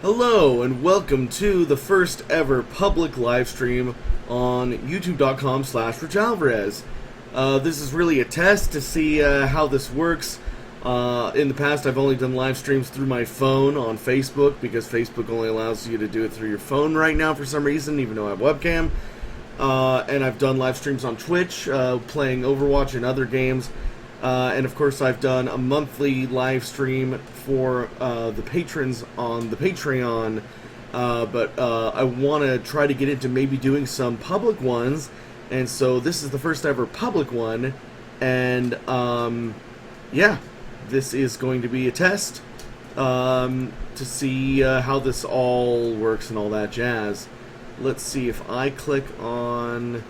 Hello and welcome to the first ever public live stream on youtube.com/Richalvarez. This is really a test to see how this works. In the past I've only done live streams through my phone on Facebook because Facebook only allows you to do it through your phone right now for some reason, even though I have webcam. And I've done live streams on Twitch, playing Overwatch and other games. And of course I've done a monthly live stream for the patrons on the Patreon, but I want to try to get into maybe doing some public ones, and so this is the first ever public one, and yeah, this is going to be a test to see how this all works and all that jazz. Let's see if I click on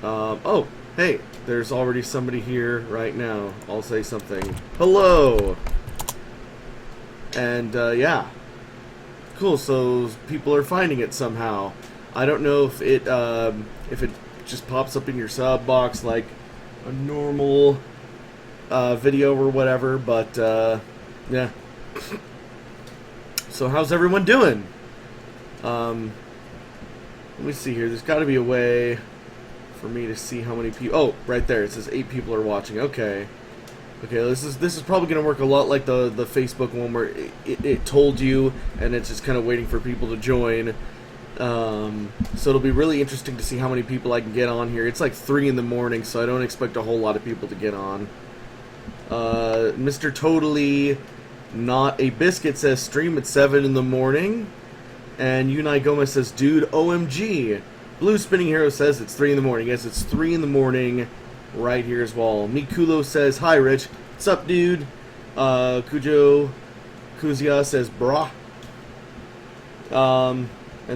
oh, hey, there's already somebody here right now. I'll say something. Hello! And, yeah. Cool, so people are finding it somehow. I don't know if it just pops up in your sub box like a normal video or whatever, but, yeah. So how's everyone doing? Let me see here. There's got to be a way for me to see how many people. Oh, right there. It says 8 people are watching. Okay. Okay, this is probably going to work a lot like the Facebook one where it told you, and it's just kind of waiting for people to join. So it'll be really interesting to see how many people I can get on here. It's like 3 in the morning, so I don't expect a whole lot of people to get on. Mr. Totally Not a Biscuit says stream at 7 in the morning. And Unai Gomez says, dude, OMG. Blue Spinning Hero says it's 3 in the morning. Yes, it's 3 in the morning right here as well. Mikulo says, hi, Rich. What's up, dude? Kujo Kuzia says, brah. And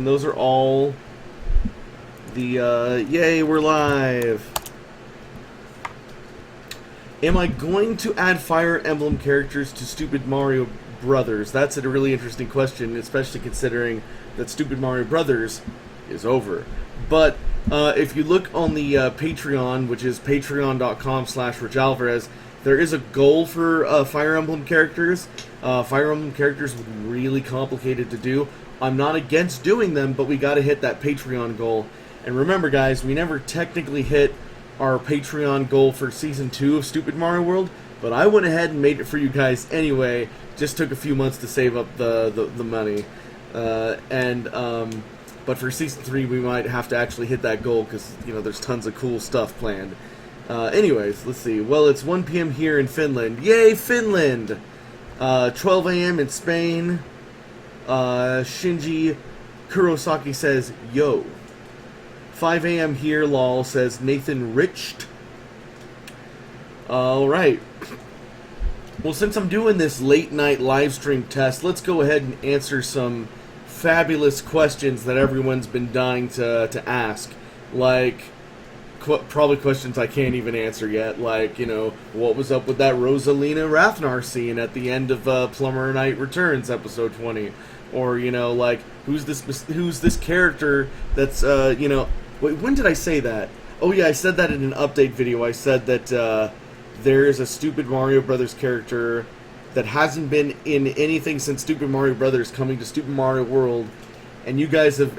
those are all the, yay, we're live. Am I going to add Fire Emblem characters to Stupid Mario Brothers? That's a really interesting question, especially considering that Stupid Mario Brothers is over. But if you look on the Patreon, which is patreon.com/Richalvarez, there is a goal for Fire Emblem characters. Fire Emblem characters would be really complicated to do. I'm not against doing them, but we got to hit that Patreon goal. And remember, guys, we never technically hit our Patreon goal for Season 2 of Stupid Mario World, but I went ahead and made it for you guys anyway. Just took a few months to save up the money. But for Season 3, we might have to actually hit that goal because, you know, there's tons of cool stuff planned. Anyways, let's see. Well, it's 1 p.m. here in Finland. Yay, Finland! 12 a.m. in Spain. Shinji Kurosaki says, yo. 5 a.m. here, lol, says Nathan Richt. Alright. Well, since I'm doing this late-night live stream test, let's go ahead and answer some fabulous questions that everyone's been dying to ask. Like, probably questions I can't even answer yet. Like, you know, what was up with that Rosalina Rathnar scene at the end of Plumber Knight Returns, episode 20? Or, you know, like, who's this character that's, you know... Wait, when did I say that? Oh, yeah, I said that in an update video. I said that, there is a Stupid Mario Brothers character that hasn't been in anything since Stupid Mario Brothers coming to Stupid Mario World, and you guys have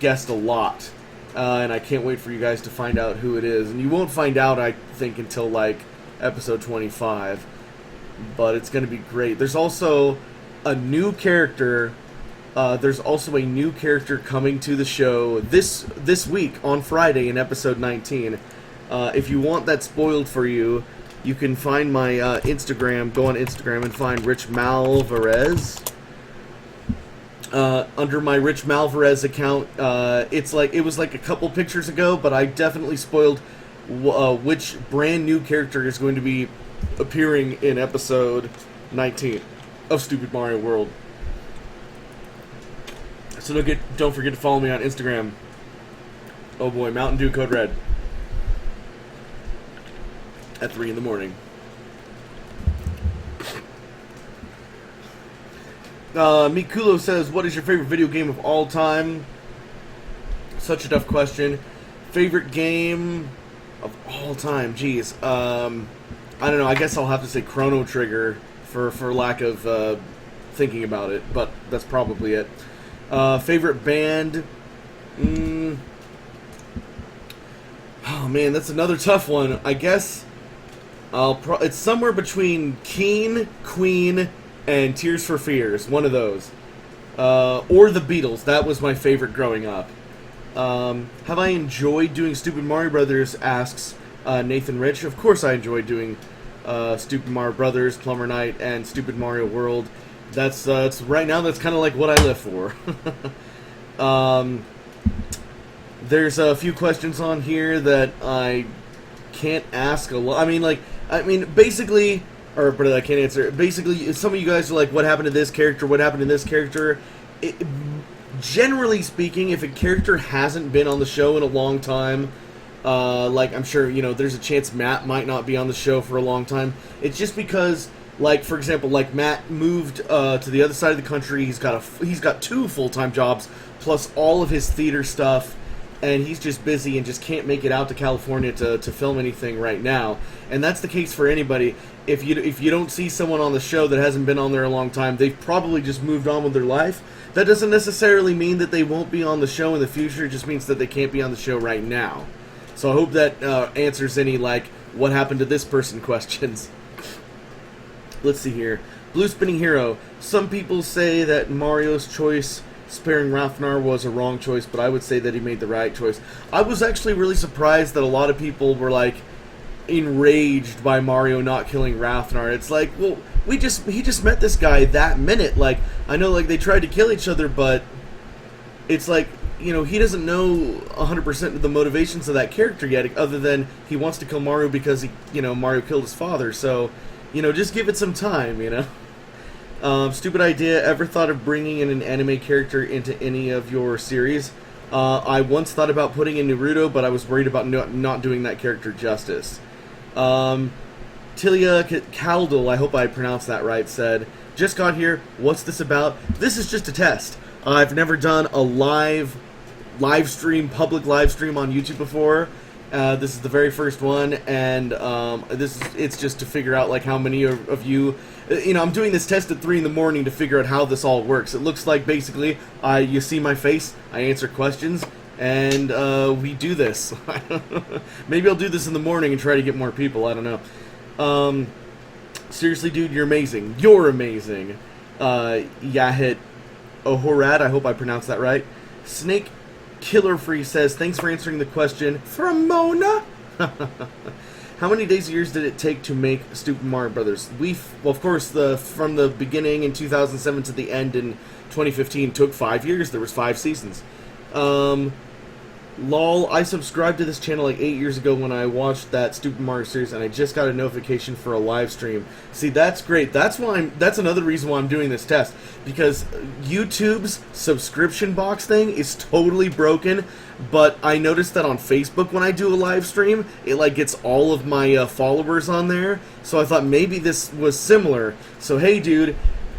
guessed a lot, and I can't wait for you guys to find out who it is. And you won't find out, I think, until, like, episode 25, but it's going to be great. There's also a new character, coming to the show this week on Friday in episode 19. If you want that spoiled for you, you can find my Instagram. Go on Instagram and find Rich Malvarez. Under my Rich Malvarez account, it was like a couple pictures ago, but I definitely spoiled which brand new character is going to be appearing in episode 19 of Stupid Mario World. So don't forget to follow me on Instagram. Oh boy, Mountain Dew Code Red. At 3 in the morning. Mikulo says, what is your favorite video game of all time? Such a tough question. Favorite game of all time? Jeez. I don't know. I guess I'll have to say Chrono Trigger for lack of thinking about it, but that's probably it. Favorite band? Oh man, that's another tough one. I guess it's somewhere between Keane, Queen, and Tears for Fears. One of those. Or the Beatles. That was my favorite growing up. Have I enjoyed doing Stupid Mario Brothers? Asks Nathan Rich. Of course I enjoyed doing Stupid Mario Brothers, Plumber Night, and Stupid Mario World. That's right now, that's kind of like what I live for. There's a few questions on here that I can't ask a lot. I mean, basically, but I can't answer. Basically, some of you guys are like, what happened to this character? What happened to this character? Generally speaking, if a character hasn't been on the show in a long time, like, I'm sure, there's a chance Matt might not be on the show for a long time. It's just because, like, for example, like, Matt moved to the other side of the country. He's got 2 full-time jobs, plus all of his theater stuff, and he's just busy and just can't make it out to California to film anything right now. And that's the case for anybody. If you don't see someone on the show that hasn't been on there a long time, they've probably just moved on with their life. That doesn't necessarily mean that they won't be on the show in the future. It just means that they can't be on the show right now. So I hope that answers any, like, what happened to this person questions. Let's see here. Blue Spinning Hero. Some people say that Mario's choice sparing Rafnar was a wrong choice, but I would say that he made the right choice. I was actually really surprised that a lot of people were, like, enraged by Mario not killing Rafnar. It's like, well, he just met this guy that minute. Like, I know, like, they tried to kill each other, but it's like, he doesn't know 100% of the motivations of that character yet, other than he wants to kill Mario because Mario killed his father. So, just give it some time, Stupid idea. Ever thought of bringing in an anime character into any of your series? I once thought about putting in Naruto, but I was worried about not doing that character justice. Tilia Caldel, I hope I pronounced that right, said, just got here, what's this about? This is just a test. I've never done a public live stream on YouTube before. This is the very first one, and it's just to figure out, like, how many of you, I'm doing this test at 3 in the morning to figure out how this all works. It looks like, basically, you see my face, I answer questions, and we do this. Maybe I'll do this in the morning and try to get more people, I don't know. Seriously, dude, you're amazing. You're amazing. Yahit Ohorad, I hope I pronounced that right. Snake Killer Free says, thanks for answering the question from Mona. How many days or years did it take to make Stupid Mario Brothers? Well, of course, from the beginning in 2007 to the end in 2015 took 5 years. There was 5 seasons. Lol, I subscribed to this channel like 8 years ago when I watched that Stupid Mario series, and I just got a notification for a live stream. See, that's great. That's another reason why I'm doing this test, because YouTube's subscription box thing is totally broken. But I noticed that on Facebook when I do a live stream, it like gets all of my followers on there. So I thought maybe this was similar. So hey, dude.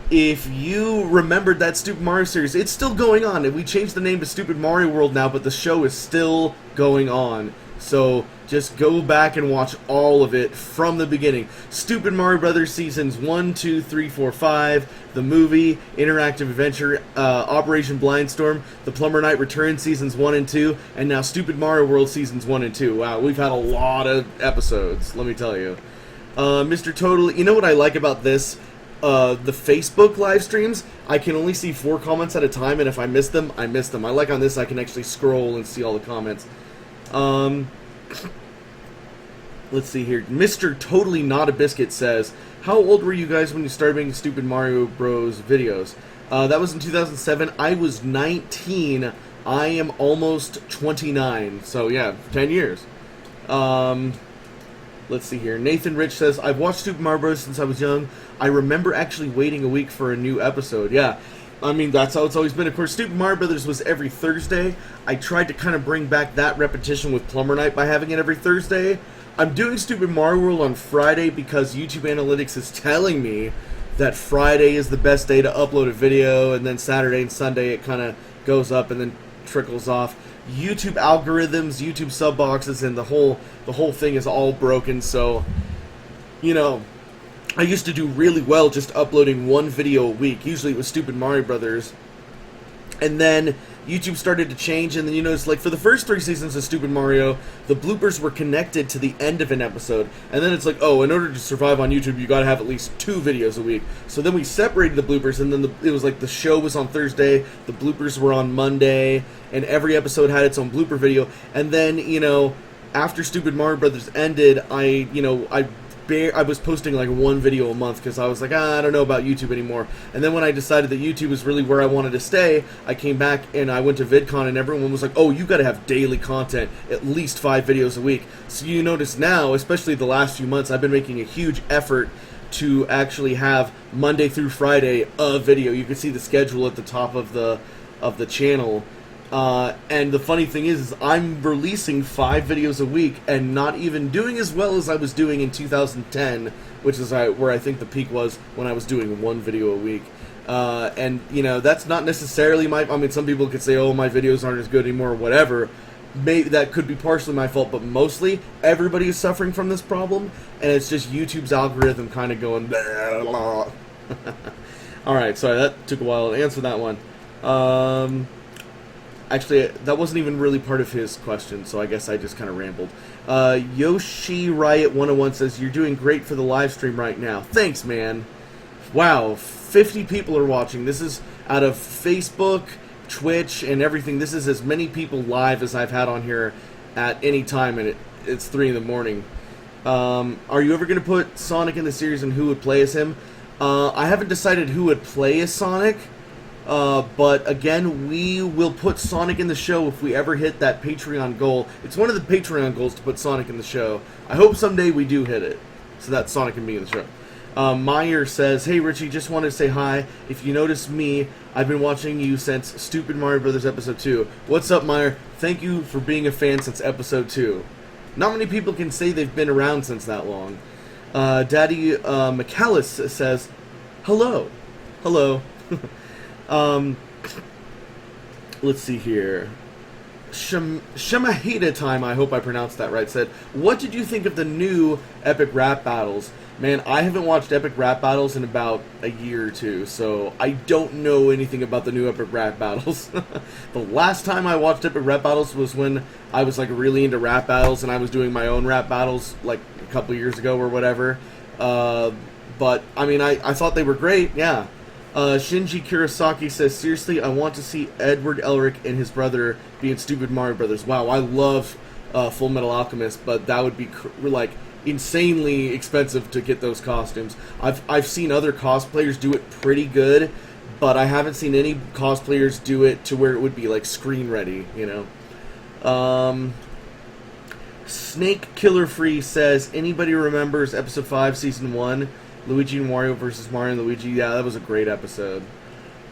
If you remembered that Stupid Mario series, it's still going on. We changed the name to Stupid Mario World now, but the show is still going on. So just go back and watch all of it from the beginning. Stupid Mario Brothers Seasons 1, 2, 3, 4, 5, the movie, Interactive Adventure, Operation Blindstorm, The Plumber Knight Return Seasons 1 and 2, and now Stupid Mario World Seasons 1 and 2. Wow, we've had a lot of episodes, let me tell you. Mr. Total, you know what I like about this? The Facebook live streams, I can only see 4 comments at a time, and if I miss them, I miss them. I like on this, I can actually scroll and see all the comments. Let's see here. Mr. Totally Not a Biscuit says, how old were you guys when you started making Stupid Mario Bros. Videos? That was in 2007. I was 19. I am almost 29. So, yeah, 10 years. Let's see here. Nathan Rich says, I've watched Super Mario Bros. Since I was young. I remember actually waiting a week for a new episode. Yeah, I mean, that's how it's always been. Of course, Super Mario Bros. Was every Thursday. I tried to kind of bring back that repetition with Plumber Night by having it every Thursday. I'm doing Stupid Mario World on Friday because YouTube Analytics is telling me that Friday is the best day to upload a video, and then Saturday and Sunday it kind of goes up and then trickles off. YouTube algorithms, YouTube sub boxes, and the whole thing is all broken. So, I used to do really well just uploading one video a week. Usually it was Stupid Mario Brothers. And then YouTube started to change, and then you notice, like, for the first 3 seasons of Stupid Mario, the bloopers were connected to the end of an episode. And then it's like, oh, in order to survive on YouTube, you gotta have at least 2 videos a week. So then we separated the bloopers, and then it was like the show was on Thursday, the bloopers were on Monday, and every episode had its own blooper video. And then, you know, after Stupid Mario Brothers ended, I was posting like 1 video a month because I was like, I don't know about YouTube anymore. And then when I decided that YouTube was really where I wanted to stay, I came back and I went to VidCon, and everyone was like, oh, you gotta have daily content, at least 5 videos a week. So you notice now, especially the last few months, I've been making a huge effort to actually have Monday through Friday a video. You can see the schedule at the top of the channel. And the funny thing is I'm releasing 5 videos a week and not even doing as well as I was doing in 2010, which is where I think the peak was, when I was doing 1 video a week. And, you know, that's not necessarily I mean, some people could say, oh, my videos aren't as good anymore or whatever. Maybe that could be partially my fault, but mostly everybody is suffering from this problem, and it's just YouTube's algorithm kind of going blah, blah. Alright, sorry, that took a while to answer that one. Actually, that wasn't even really part of his question, so I guess I just kind of rambled. Yoshi Riot 101 says, you're doing great for the live stream right now. Thanks, man. Wow, 50 people are watching. This is out of Facebook, Twitch, and everything. This is as many people live as I've had on here at any time, and it's 3 in the morning. Are you ever going to put Sonic in the series, and who would play as him? I haven't decided who would play as Sonic. But again, we will put Sonic in the show if we ever hit that Patreon goal. It's one of the Patreon goals to put Sonic in the show. I hope someday we do hit it, so that Sonic can be in the show. Meyer says, hey Richie, just wanted to say hi. If you notice me, I've been watching you since Stupid Mario Brothers Episode 2. What's up, Meyer? Thank you for being a fan since Episode 2. Not many people can say they've been around since that long. Daddy McAllis says, hello. Hello. Let's see here. Shemahita Time, I hope I pronounced that right, said, what did you think of the new Epic Rap Battles? Man, I haven't watched Epic Rap Battles in about a year or 2, so I don't know anything about the new Epic Rap Battles. The last time I watched Epic Rap Battles was when I was like really into rap battles, and I was doing my own rap battles like a couple years ago or whatever. But, I mean, I thought they were great, yeah. Shinji Kurosaki says, seriously, I want to see Edward Elric and his brother be in Stupid Mario Brothers. Wow, I love Full Metal Alchemist, but that would be, like, insanely expensive to get those costumes. I've seen other cosplayers do it pretty good, but I haven't seen any cosplayers do it to where it would be, like, screen ready, you know. Snake Killer Free says, anybody remembers Episode 5, Season 1? Luigi and Wario versus Mario and Luigi. Yeah, that was a great episode.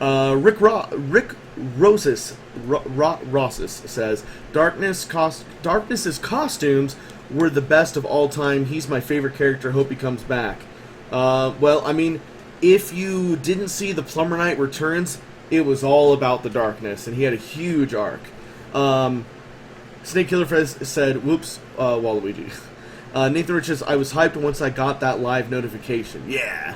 Rick Rosas says, Darkness's costumes were the best of all time. He's my favorite character. Hope he comes back. Well, I mean, if you didn't see the Plumber Knight Returns, it was all about the Darkness, and he had a huge arc. Snake Killer Fez said, whoops, Waluigi. Nathan Rich says, I was hyped once I got that live notification. Yeah.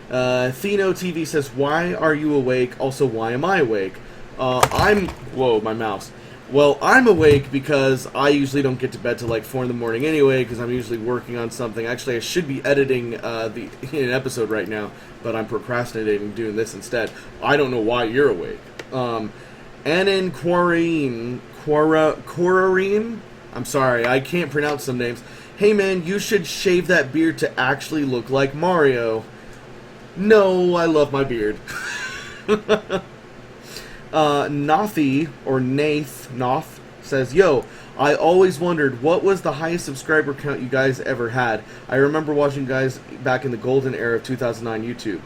Theno TV says, why are you awake? Also, why am I awake? Whoa, my mouse. Well, I'm awake because I usually don't get to bed till like 4 in the morning anyway, because I'm usually working on something. Actually, I should be editing an episode right now, but I'm procrastinating doing this instead. I don't know why you're awake. Anan Quararine? I'm sorry, I can't pronounce some names. Hey man, you should shave that beard to actually look like Mario. No, I love my beard. Nathi, or Noth, says, yo, I always wondered, what was the highest subscriber count you guys ever had? I remember watching you guys back in the golden era of 2009 YouTube.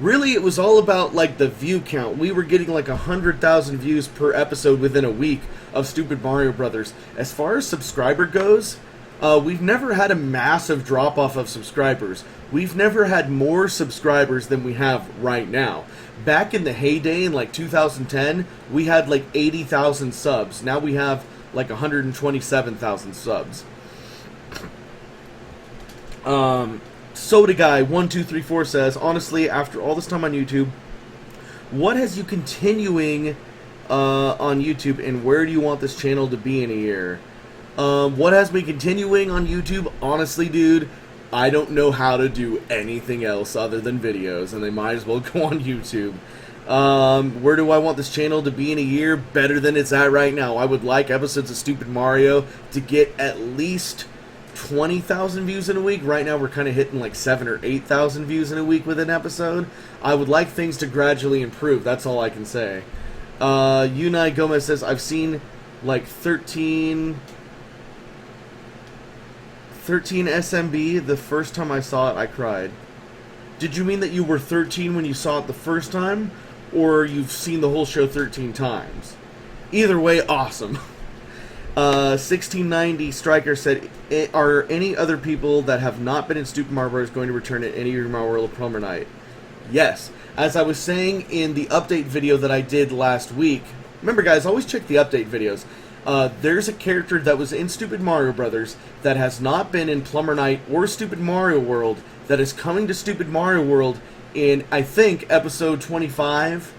Really, it was all about, like, the view count. We were getting, like, 100,000 views per episode within a week of Stupid Mario Brothers. As far as subscriber goes, we've never had a massive drop-off of subscribers. We've never had more subscribers than we have right now. Back in the heyday in, like, 2010, we had, like, 80,000 subs. Now we have, like, 127,000 subs. Soda Guy 1234 says, honestly, after all this time on YouTube, what has you continuing on YouTube, and where do you want this channel to be in a year? What has me continuing on YouTube? Honestly, dude, I don't know how to do anything else other than videos, and they might as well go on YouTube. Where do I want this channel to be in a year? Better than it's at right now. I would like episodes of Stupid Mario to get at least 20,000 views in a week. Right now we're kind of hitting like 7,000 or 8,000 views in a week with an episode. I would like things to gradually improve. That's all I can say. Unai Gomez says, I've seen like 13 SMB. The first time I saw it, I cried. Did you mean that you were 13 when you saw it the first time? Or you've seen the whole show 13 times? Either way, awesome. 1690 Striker said, are any other people that have not been in Stupid Mario Bros. Going to return at any of Mario World Plumber Night? Yes. As I was saying in the update video that I did last week, remember guys, always check the update videos. There's a character that was in Stupid Mario Brothers that has not been in Plumber Night or Stupid Mario World that is coming to Stupid Mario World in, I think, episode 25.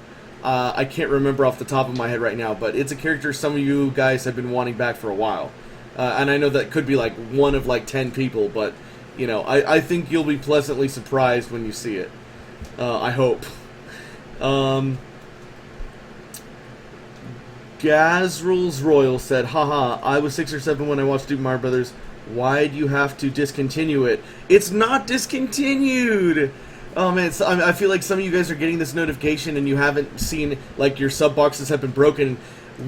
I can't remember off the top of my head right now, but it's a character some of you guys have been wanting back for a while. And I know that could be like one of like 10 people, but, you know, I think you'll be pleasantly surprised when you see it. I hope. Gazrules Royal said, haha, I was 6 or 7 when I watched Stupid Mario Brothers. Why do you have to discontinue it? It's not discontinued! Oh man, I feel like some of you guys are getting this notification and you haven't seen, like, your sub boxes have been broken.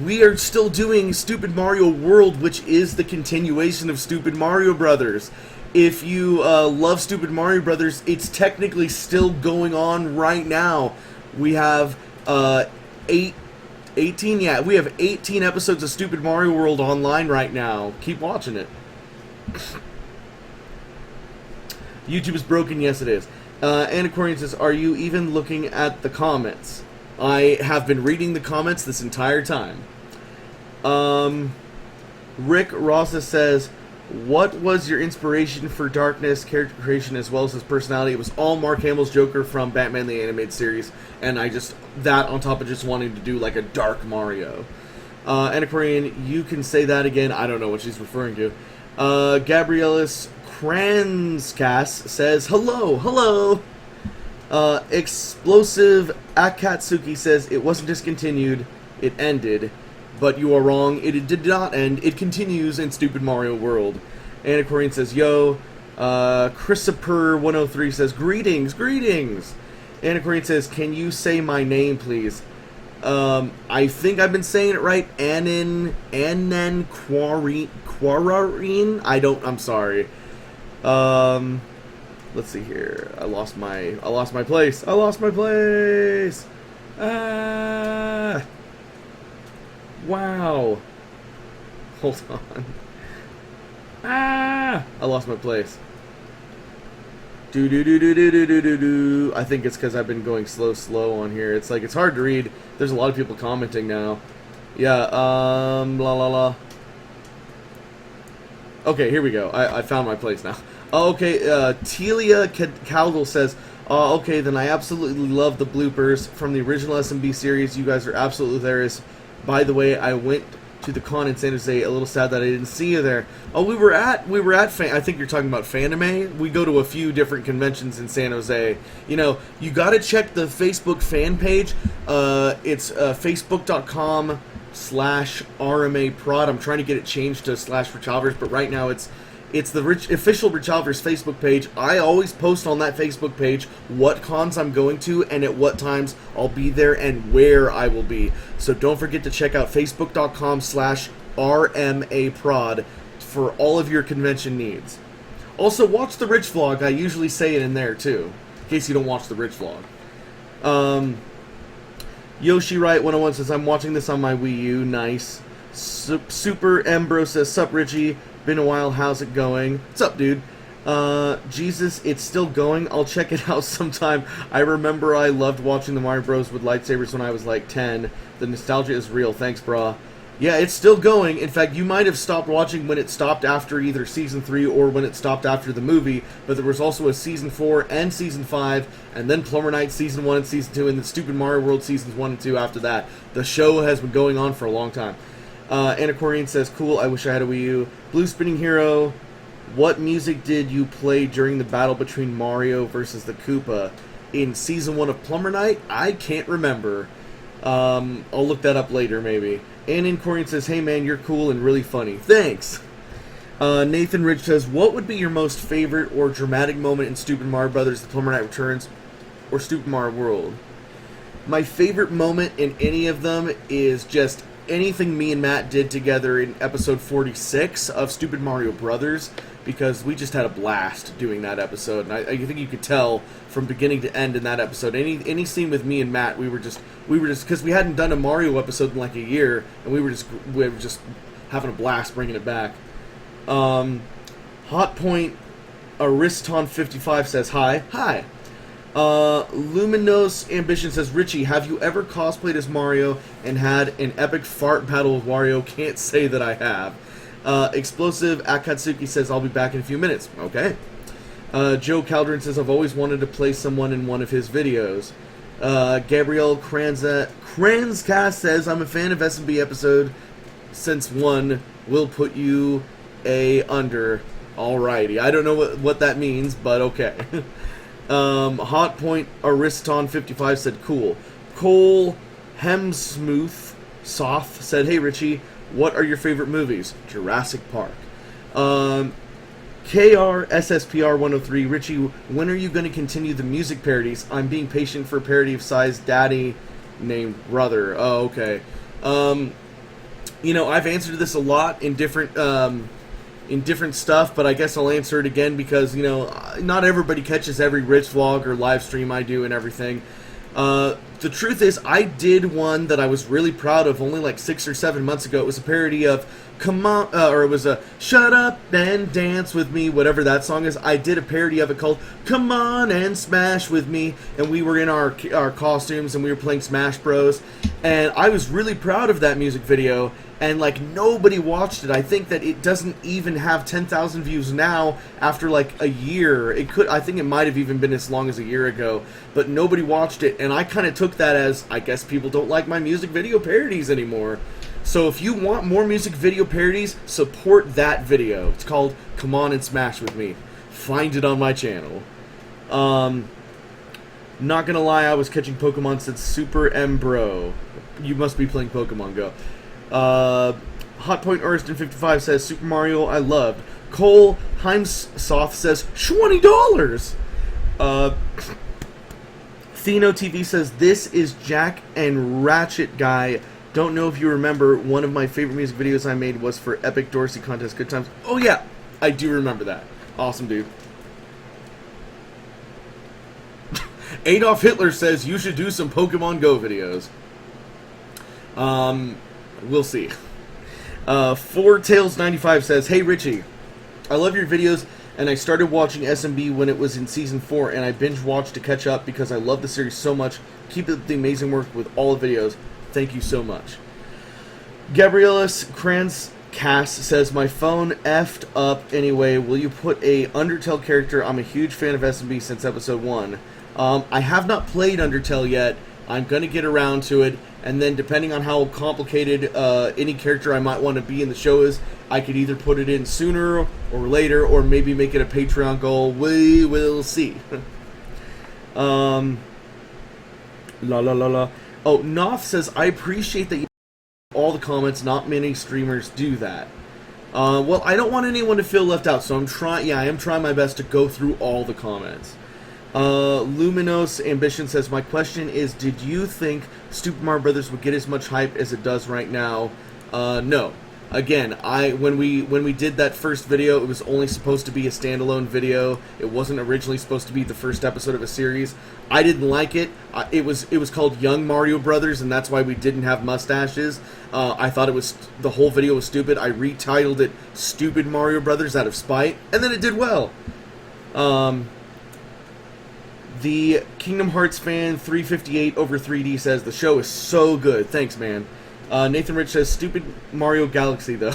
We are still doing Stupid Mario World, which is the continuation of Stupid Mario Brothers. If you love Stupid Mario Brothers, it's technically still going on right now. We have 18 episodes of Stupid Mario World online right now. Keep watching it. YouTube is broken, yes it is. Anacorian says, are you even looking at the comments? I have been reading the comments this entire time. Rick Rossa says, what was your inspiration for Darkness, character creation, as well as his personality? It was all Mark Hamill's Joker from Batman the Animated Series, and that on top of just wanting to do like a dark Mario. Anacorian, you can say that again. I don't know what she's referring to. Gabrielis Kranzkas says, hello. Explosive Akatsuki says, it wasn't discontinued, it ended. But you are wrong, it did not end, it continues in Stupid Mario World. Anacorian says, yo. Christopher103 says, greetings. Anacorian says, can you say my name, please? I think I've been saying it right. Anan Quararine? I'm sorry. Let's see here. I lost my place. Wow. Hold on. I lost my place. I think it's because I've been going slow on here. It's like, it's hard to read. There's a lot of people commenting now. Yeah, okay, here we go. I found my place now. Okay, Telia Cowdle says, okay, then I absolutely love the bloopers from the original SMB series. You guys are absolutely hilarious. By the way, I went to the con in San Jose. A little sad that I didn't see you there. Oh, we were at I think you're talking about Fandom. We go to a few different conventions in San Jose. You know, you got to check the Facebook fan page. It's facebook.com/RMAprod. I'm trying to get it changed to /Richalvarez, but right now it's the official Richalvarez Facebook page. I always post on that Facebook page what cons I'm going to and at what times I'll be there and where I will be. So don't forget to check out facebook.com/RMAprod for all of your convention needs. Also, watch the Rich vlog. I usually say it in there too, in case you don't watch the Rich vlog. Yoshi Wright 101 says, I'm watching this on my Wii U. Nice. Super Ambrose says, sup Richie? Been a while, how's it going? What's up, dude? Jesus, it's still going. I'll check it out sometime. I remember I loved watching the Mario Bros. With lightsabers when I was like 10. The nostalgia is real. Thanks, brah. Yeah, it's still going. In fact, you might have stopped watching when it stopped after either Season 3 or when it stopped after the movie, but there was also a Season 4 and Season 5, and then Plumber Night Season 1 and Season 2, and then Stupid Mario World Seasons 1 and 2 after that. The show has been going on for a long time. Anacorian says, cool, I wish I had a Wii U. Blue Spinning Hero, what music did you play during the battle between Mario versus the Koopa in Season 1 of Plumber Night? I can't remember. I'll look that up later, maybe. And Corian says, hey man, you're cool and really funny. Thanks! Nathan Rich says, what would be your most favorite or dramatic moment in Stupid Mario Brothers, The Plumber Night Returns, or Stupid Mario World? My favorite moment in any of them is just anything me and Matt did together in episode 46 of Stupid Mario Brothers, because we just had a blast doing that episode, and I think you could tell from beginning to end in that episode. Any scene with me and Matt, we were just because we hadn't done a Mario episode in like a year, and we were just having a blast bringing it back. Hot Point Ariston 55 says hi. Luminous Ambition says, Richie, have you ever cosplayed as Mario and had an epic fart battle with Wario? Can't say that I have. Explosive Akatsuki says, I'll be back in a few minutes. Okay. Joe Calderon says, I've always wanted to play someone in one of his videos. Gabrielle Kranzcast says, I'm a fan of S&B episode since one will put you under. Alrighty. I don't know what that means, but okay. Hot Point Ariston 55 said, cool. Cole Hemsmooth Soft said, hey Richie, what are your favorite movies? Jurassic Park. KRSSPR 103, Richie, when are you going to continue the music parodies? I'm being patient for a parody of Psy's daddy named Brother. Oh, okay. I've answered this a lot in different stuff, but I guess I'll answer it again because, not everybody catches every Rich vlog or live stream I do and everything. The truth is, I did one that I was really proud of only like 6 or 7 months ago. It was a parody of Come On, or it was a Shut Up and Dance With Me, whatever that song is. I did a parody of it called Come On and Smash With Me, and we were in our costumes and we were playing Smash Bros. And I was really proud of that music video, and like nobody watched it. I think that it doesn't even have 10,000 views now after like a year. I think it might have even been as long as a year ago, but nobody watched it, and I kind of took that as, I guess people don't like my music video parodies anymore. So if you want more music video parodies, support that video. It's called Come On and Smash With Me. Find it on my channel. Not gonna lie, I was catching Pokemon since Super M Bro. You must be playing Pokemon Go. Hot Point Ariston 55 says, Super Mario I loved. Cole Heimsoft says, $20! Theno TV says, this is Jack and Ratchet Guy. Don't know if you remember, one of my favorite music videos I made was for Epic Dorsey Contest. Good times. Oh yeah, I do remember that. Awesome, dude. Adolf Hitler says, you should do some Pokemon Go videos. We'll see. Four Tails 95 says, hey Richie, I love your videos, and I started watching SMB when it was in Season 4, and I binge watched to catch up because I love the series so much. Keep up the amazing work with all the videos. Thank you so much. Gabrielis Kranzcast says, my phone effed up anyway. Will you put a Undertale character? I'm a huge fan of SMB since episode 1. I have not played Undertale yet. I'm going to get around to it, and then depending on how complicated any character I might want to be in the show is, I could either put it in sooner or later, or maybe make it a Patreon goal. We will see. La la la la. Oh, Noth says, I appreciate that you all the comments. Not many streamers do that. Well, I don't want anyone to feel left out, so I am trying my best to go through all the comments. Luminous Ambition says, my question is, did you think Super Mario Brothers would get as much hype as it does right now? No. Again, when we did that first video, it was only supposed to be a standalone video. It wasn't originally supposed to be the first episode of a series. I didn't like it. It was called Young Mario Brothers, and that's why we didn't have mustaches. I thought the whole video was stupid. I retitled it Stupid Mario Brothers out of spite, and then it did well. The Kingdom Hearts fan 358 over 3D says, the show is so good. Thanks, man. Nathan Rich says, stupid Mario Galaxy, though.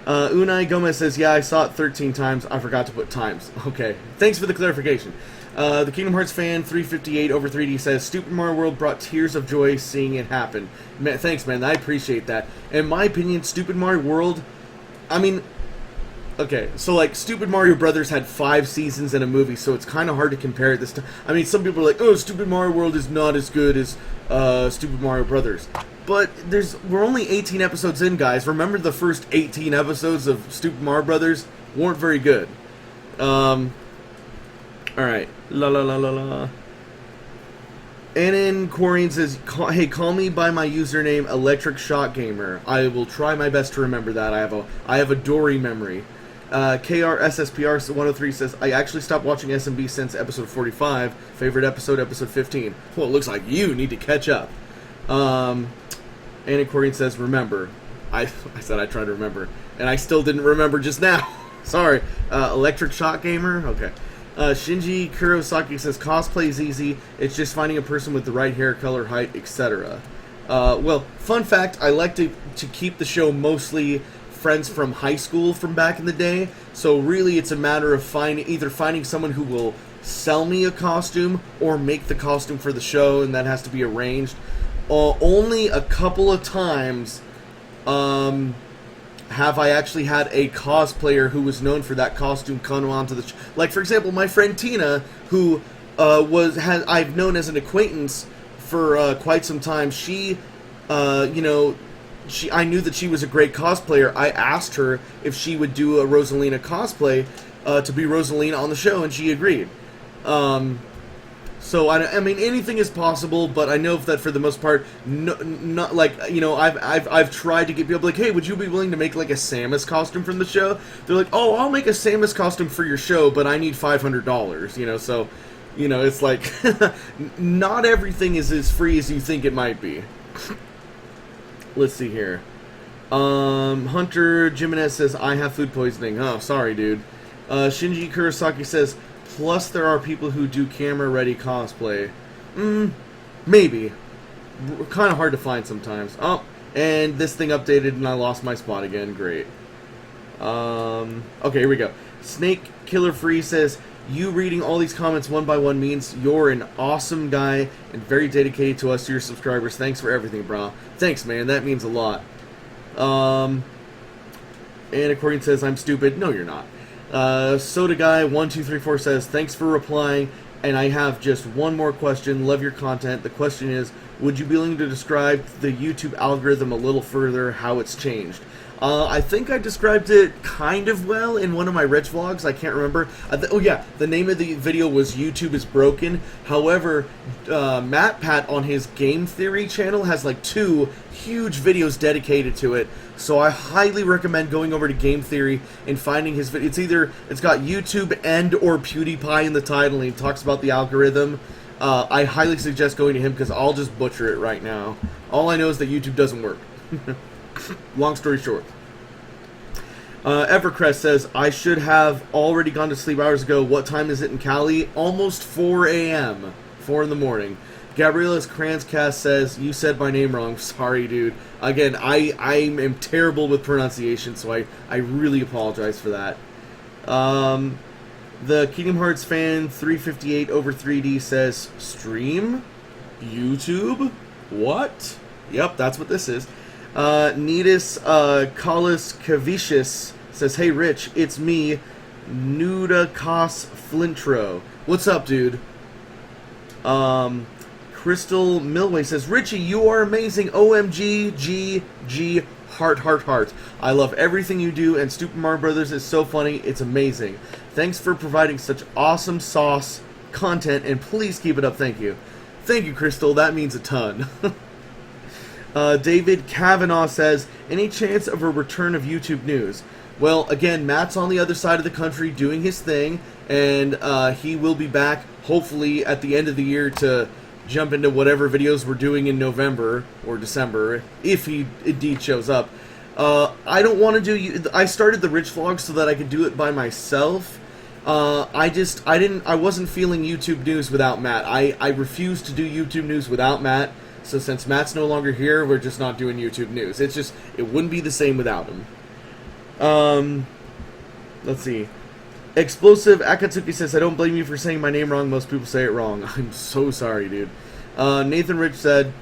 Unai Gomez says, yeah, I saw it 13 times. I forgot to put times. Okay. Thanks for the clarification. The Kingdom Hearts fan 358 over 3D says, Stupid Mario World brought tears of joy seeing it happen. Man, thanks, man. I appreciate that. In my opinion, Stupid Mario World, I mean, okay, so like Stupid Mario Brothers had 5 seasons in a movie, so it's kind of hard to compare it this time. I mean, some people are like, oh, Stupid Mario World is not as good as Stupid Mario Brothers. But we're only 18 episodes in, guys. Remember the first 18 episodes of Stupid Mario Brothers weren't very good. Alright. La la la la la. And then Corian says, hey, call me by my username Electric Shock Gamer. I will try my best to remember that. I have a Dory memory. KRSSPR103 says, I actually stopped watching SMB since episode 45. Favorite episode, episode 15. Well, it looks like you need to catch up. And Corian says, remember. I said I tried to remember. And I still didn't remember just now. Sorry. Electric Shock Gamer? Okay. Shinji Kurosaki says, cosplay is easy. It's just finding a person with the right hair color, height, etc. Well, fun fact, I like to keep the show mostly friends from high school from back in the day. So really it's a matter of either finding someone who will sell me a costume or make the costume for the show, and that has to be arranged. Only a couple of times have I actually had a cosplayer who was known for that costume come onto the like, for example, my friend Tina, who I've known as an acquaintance for quite some time. She, I knew that she was a great cosplayer. I asked her if she would do a Rosalina cosplay to be Rosalina on the show, and she agreed. So I mean, anything is possible, but I know that for the most part, not like, I've tried to get people like, hey, would you be willing to make like a Samus costume from the show? They're like, oh, I'll make a Samus costume for your show, but I need $500. So, it's like not everything is as free as you think it might be. Let's see here. Hunter Jimenez says, I have food poisoning. Oh, sorry, dude. Shinji Kurosaki says, plus there are people who do camera-ready cosplay. Maybe. Kind of hard to find sometimes. Oh, and this thing updated and I lost my spot again. Great. Okay, here we go. Snake Killer Free says, you reading all these comments one by one means you're an awesome guy and very dedicated to us, to your subscribers. Thanks for everything, brah. Thanks, man. That means a lot. And Accordion says, I'm stupid. No, you're not. Soda Guy 1234 says, thanks for replying, and I have just one more question. Love your content. The question is, would you be willing to describe the YouTube algorithm a little further, how it's changed? I think I described it kind of well in one of my Rich vlogs. I can't remember. Oh yeah, the name of the video was YouTube is Broken. However, Matt Pat on his Game Theory channel has like 2 huge videos dedicated to it. So I highly recommend going over to Game Theory and finding his video. It's got YouTube and or PewDiePie in the title, and he talks about the algorithm. I highly suggest going to him because I'll just butcher it right now. All I know is that YouTube doesn't work. Long story short. Evercrest says, I should have already gone to sleep hours ago. What time is it in Cali? Almost 4 a.m. 4 in the morning. Gabriella's Kranzcast says, you said my name wrong. Sorry, dude. Again, I am terrible with pronunciation, so I really apologize for that. The Kingdom Hearts fan 358 over 3D says, stream? YouTube? What? Yep, that's what this is. Nidus Kalis Kavicius says, hey Rich, it's me, Nudakas Flintro. What's up, dude? Crystal Milway says, Richie, you are amazing. OMG, G, heart, heart, heart. I love everything you do, and Stupid Mario Brothers is so funny. It's amazing. Thanks for providing such awesome sauce content, and please keep it up. Thank you. Thank you, Crystal. That means a ton. David Kavanaugh says, any chance of a return of YouTube news? Well, again, Matt's on the other side of the country doing his thing, and he will be back, hopefully, at the end of the year to jump into whatever videos we're doing in November or December, if he indeed shows up. I don't want to do... I started the Rich vlog so that I could do it by myself. I wasn't feeling YouTube news without Matt. I refused to do YouTube news without Matt. So since Matt's no longer here, we're just not doing YouTube news. It's just, it wouldn't be the same without him. Let's see. Explosive Akatsuki says, I don't blame you for saying my name wrong. Most people say it wrong. I'm so sorry, dude. Nathan Rich said,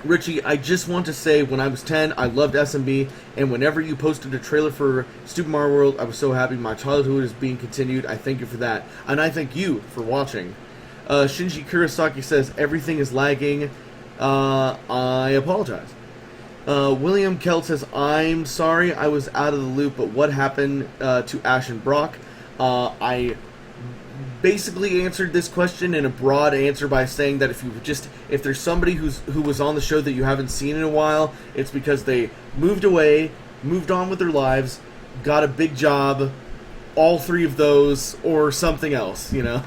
Richie, I just want to say, when I was 10, I loved SMB, and whenever you posted a trailer for Super Mario World, I was so happy. My childhood is being continued. I thank you for that. And I thank you for watching. Shinji Kurosaki says, everything is lagging. I apologize. William Kelt says, I'm sorry I was out of the loop, but what happened to Ash and Brock? I basically answered this question in a broad answer by saying that if there's somebody who was on the show that you haven't seen in a while, it's because they moved away, moved on with their lives, got a big job, all three of those, or something else, you know.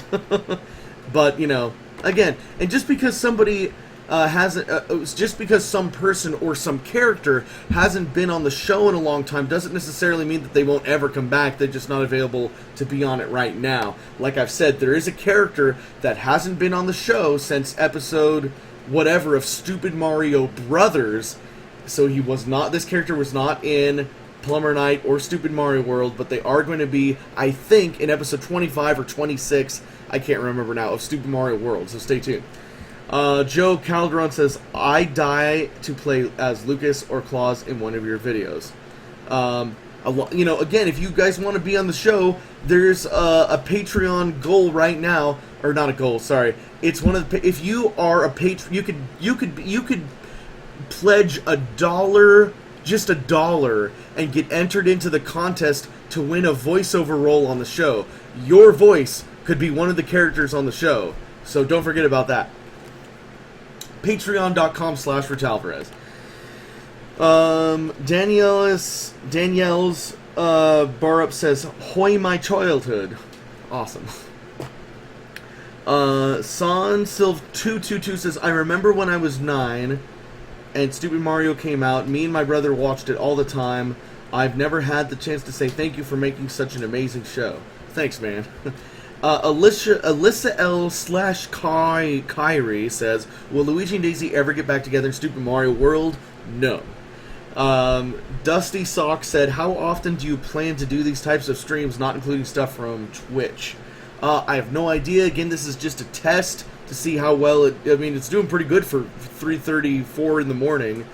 But, you know, again, and just because somebody just because some person or some character hasn't been on the show in a long time doesn't necessarily mean that they won't ever come back. They're just not available to be on it right now. Like I've said, there is a character that hasn't been on the show since episode whatever of Stupid Mario Brothers. So this character was not in Plumber Night or Stupid Mario World, but they are going to be, I think, in episode 25 or 26, I can't remember now, of Stupid Mario World, so stay tuned. Joe Calderon says, I die to play as Lucas or Claus in one of your videos. You know, again, if you guys want to be on the show, there's a Patreon goal right now, or not a goal, sorry. It's one of the, if you are a patron, you could pledge $1, just $1, and get entered into the contest to win a voiceover role on the show. Your voice could be one of the characters on the show, so don't forget about that. Patreon.com/Richalvarez. Danielle's Barup says, Hoy my childhood. Awesome. San Silv 222 says, I remember when I was 9 and Stupid Mario came out. Me and my brother watched it all the time. I've never had the chance to say thank you for making such an amazing show. Thanks, man. Alyssa L/Kyrie says, will Luigi and Daisy ever get back together in Stupid Mario World? No. Dusty Sock said, how often do you plan to do these types of streams, not including stuff from Twitch? I have no idea. Again, this is just a test to see how well it's doing pretty good for 3:34 in the morning.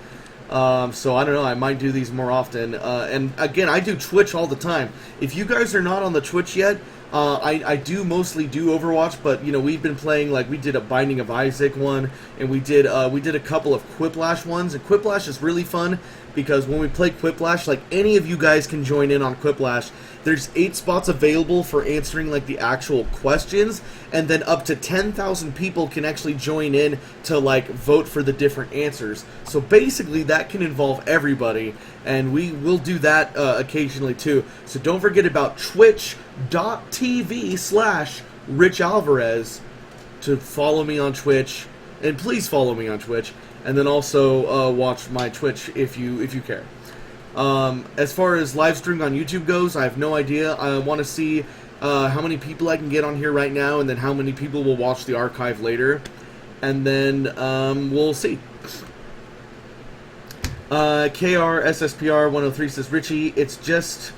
So I don't know, I might do these more often. And again, I do Twitch all the time. If you guys are not on the Twitch yet, I do mostly do Overwatch, but you know, we've been playing, like, we did a Binding of Isaac one, and we did a couple of Quiplash ones, and Quiplash is really fun because when we play Quiplash, like, any of you guys can join in on Quiplash. There's 8 spots available for answering, like, the actual questions, and then up to 10,000 people can actually join in to, like, vote for the different answers. So basically, that can involve everybody, and we will do that occasionally too. So don't forget about twitch.tv/Richalvarez to follow me on Twitch, and please follow me on Twitch, and then also watch my Twitch if you care. As far as live streaming on YouTube goes, I have no idea. I want to see how many people I can get on here right now, and then how many people will watch the archive later, and then we'll see. KRSSPR 103 says, Richie, it's just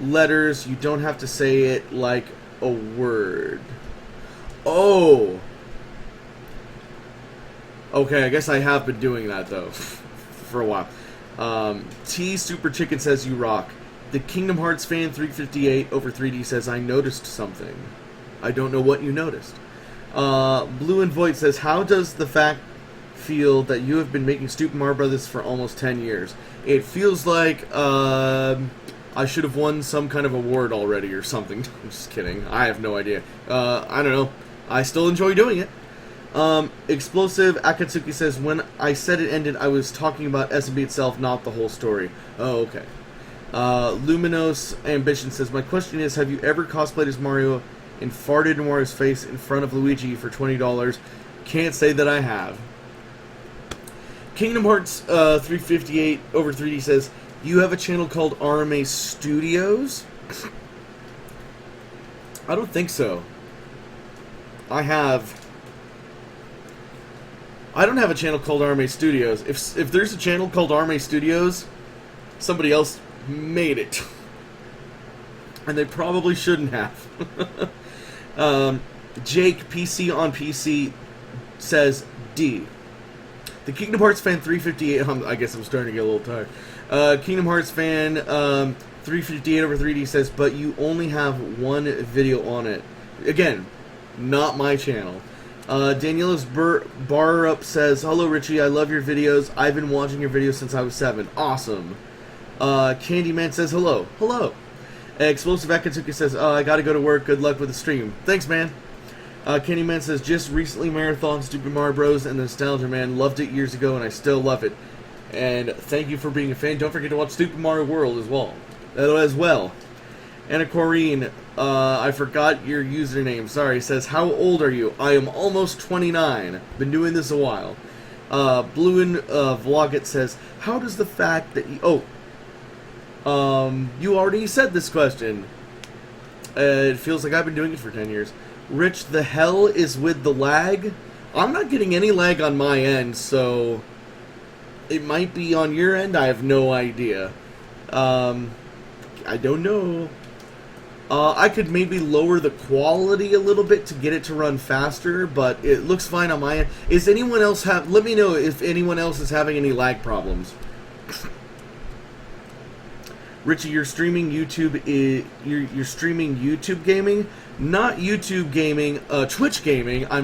letters. You don't have to say it like a word. Oh. Okay, I guess I have been doing that, though, for a while. T Super Chicken says, you rock. The Kingdom Hearts fan 358 over 3D says, I noticed something. I don't know what you noticed. Blue and Void says, how does the fact feel that you have been making Stupid Mario Brothers for almost 10 years? It feels like I should have won some kind of award already or something. I'm just kidding. I have no idea. I don't know. I still enjoy doing it. Explosive Akatsuki says, when I said it ended, I was talking about SMB itself, not the whole story. Oh, okay. Luminous Ambition says, my question is, have you ever cosplayed as Mario and farted in Mario's face in front of Luigi for $20? Can't say that I have. Kingdom Hearts 358 over 3D says, you have a channel called RMA Studios? I don't think so. I have I don't have a channel called Arme Studios. If there's a channel called Arme Studios, somebody else made it. And they probably shouldn't have. Jake, PC on PC, says D. The Kingdom Hearts fan 358, I guess I'm starting to get a little tired. Kingdom Hearts fan 358 over 3D says, but you only have one video on it. Again, not my channel. Daniela's Bar Up says, hello Richie, I love your videos. I've been watching your videos since I was 7. Awesome. Candyman says, hello. Hello. Explosive Akatsuki says, I gotta go to work. Good luck with the stream. Thanks, man. Candyman says, just recently marathon Super Mario Bros. And Nostalgia Man. Loved it years ago and I still love it. And thank you for being a fan. Don't forget to watch Super Mario World as well. Anna Corrine, I forgot your username. Sorry, says, how old are you? I am almost 29. Been doing this a while. Blue and Vlogit says, how does the fact that you... you already said this question. It feels like I've been doing it for 10 years. Rich, the hell is with the lag? I'm not getting any lag on my end, so... it might be on your end. I have no idea. I don't know. I could maybe lower the quality a little bit to get it to run faster, but it looks fine on my end. Is anyone else let me know if anyone else is having any lag problems. Richie, you're streaming YouTube. You're streaming YouTube gaming, not YouTube gaming. Twitch gaming. I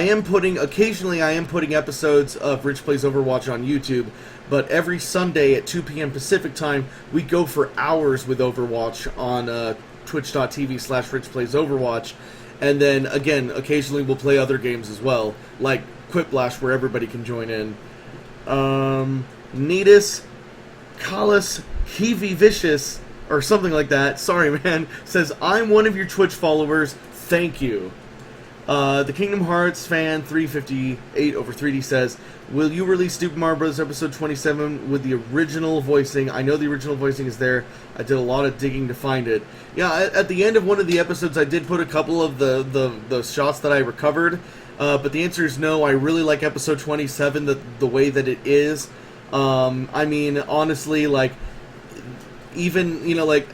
am putting episodes of Rich Plays Overwatch on YouTube, but every Sunday at 2 p.m. Pacific time, we go for hours with Overwatch on twitch.tv/RichPlaysOverwatch, and then again, occasionally we'll play other games as well, like Quiplash, where everybody can join in. Neatus Kalis Heavy Vicious, or something like that, sorry man, says, I'm one of your Twitch followers, thank you. The Kingdom Hearts fan 358 over 3D says, will you release Super Mario Bros. Episode 27 with the original voicing? I know the original voicing is there. I did a lot of digging to find it. Yeah, at the end of one of the episodes, I did put a couple of the shots that I recovered, but the answer is no. I really like Episode 27, the way that it is. I mean, honestly, like, even, you know, like,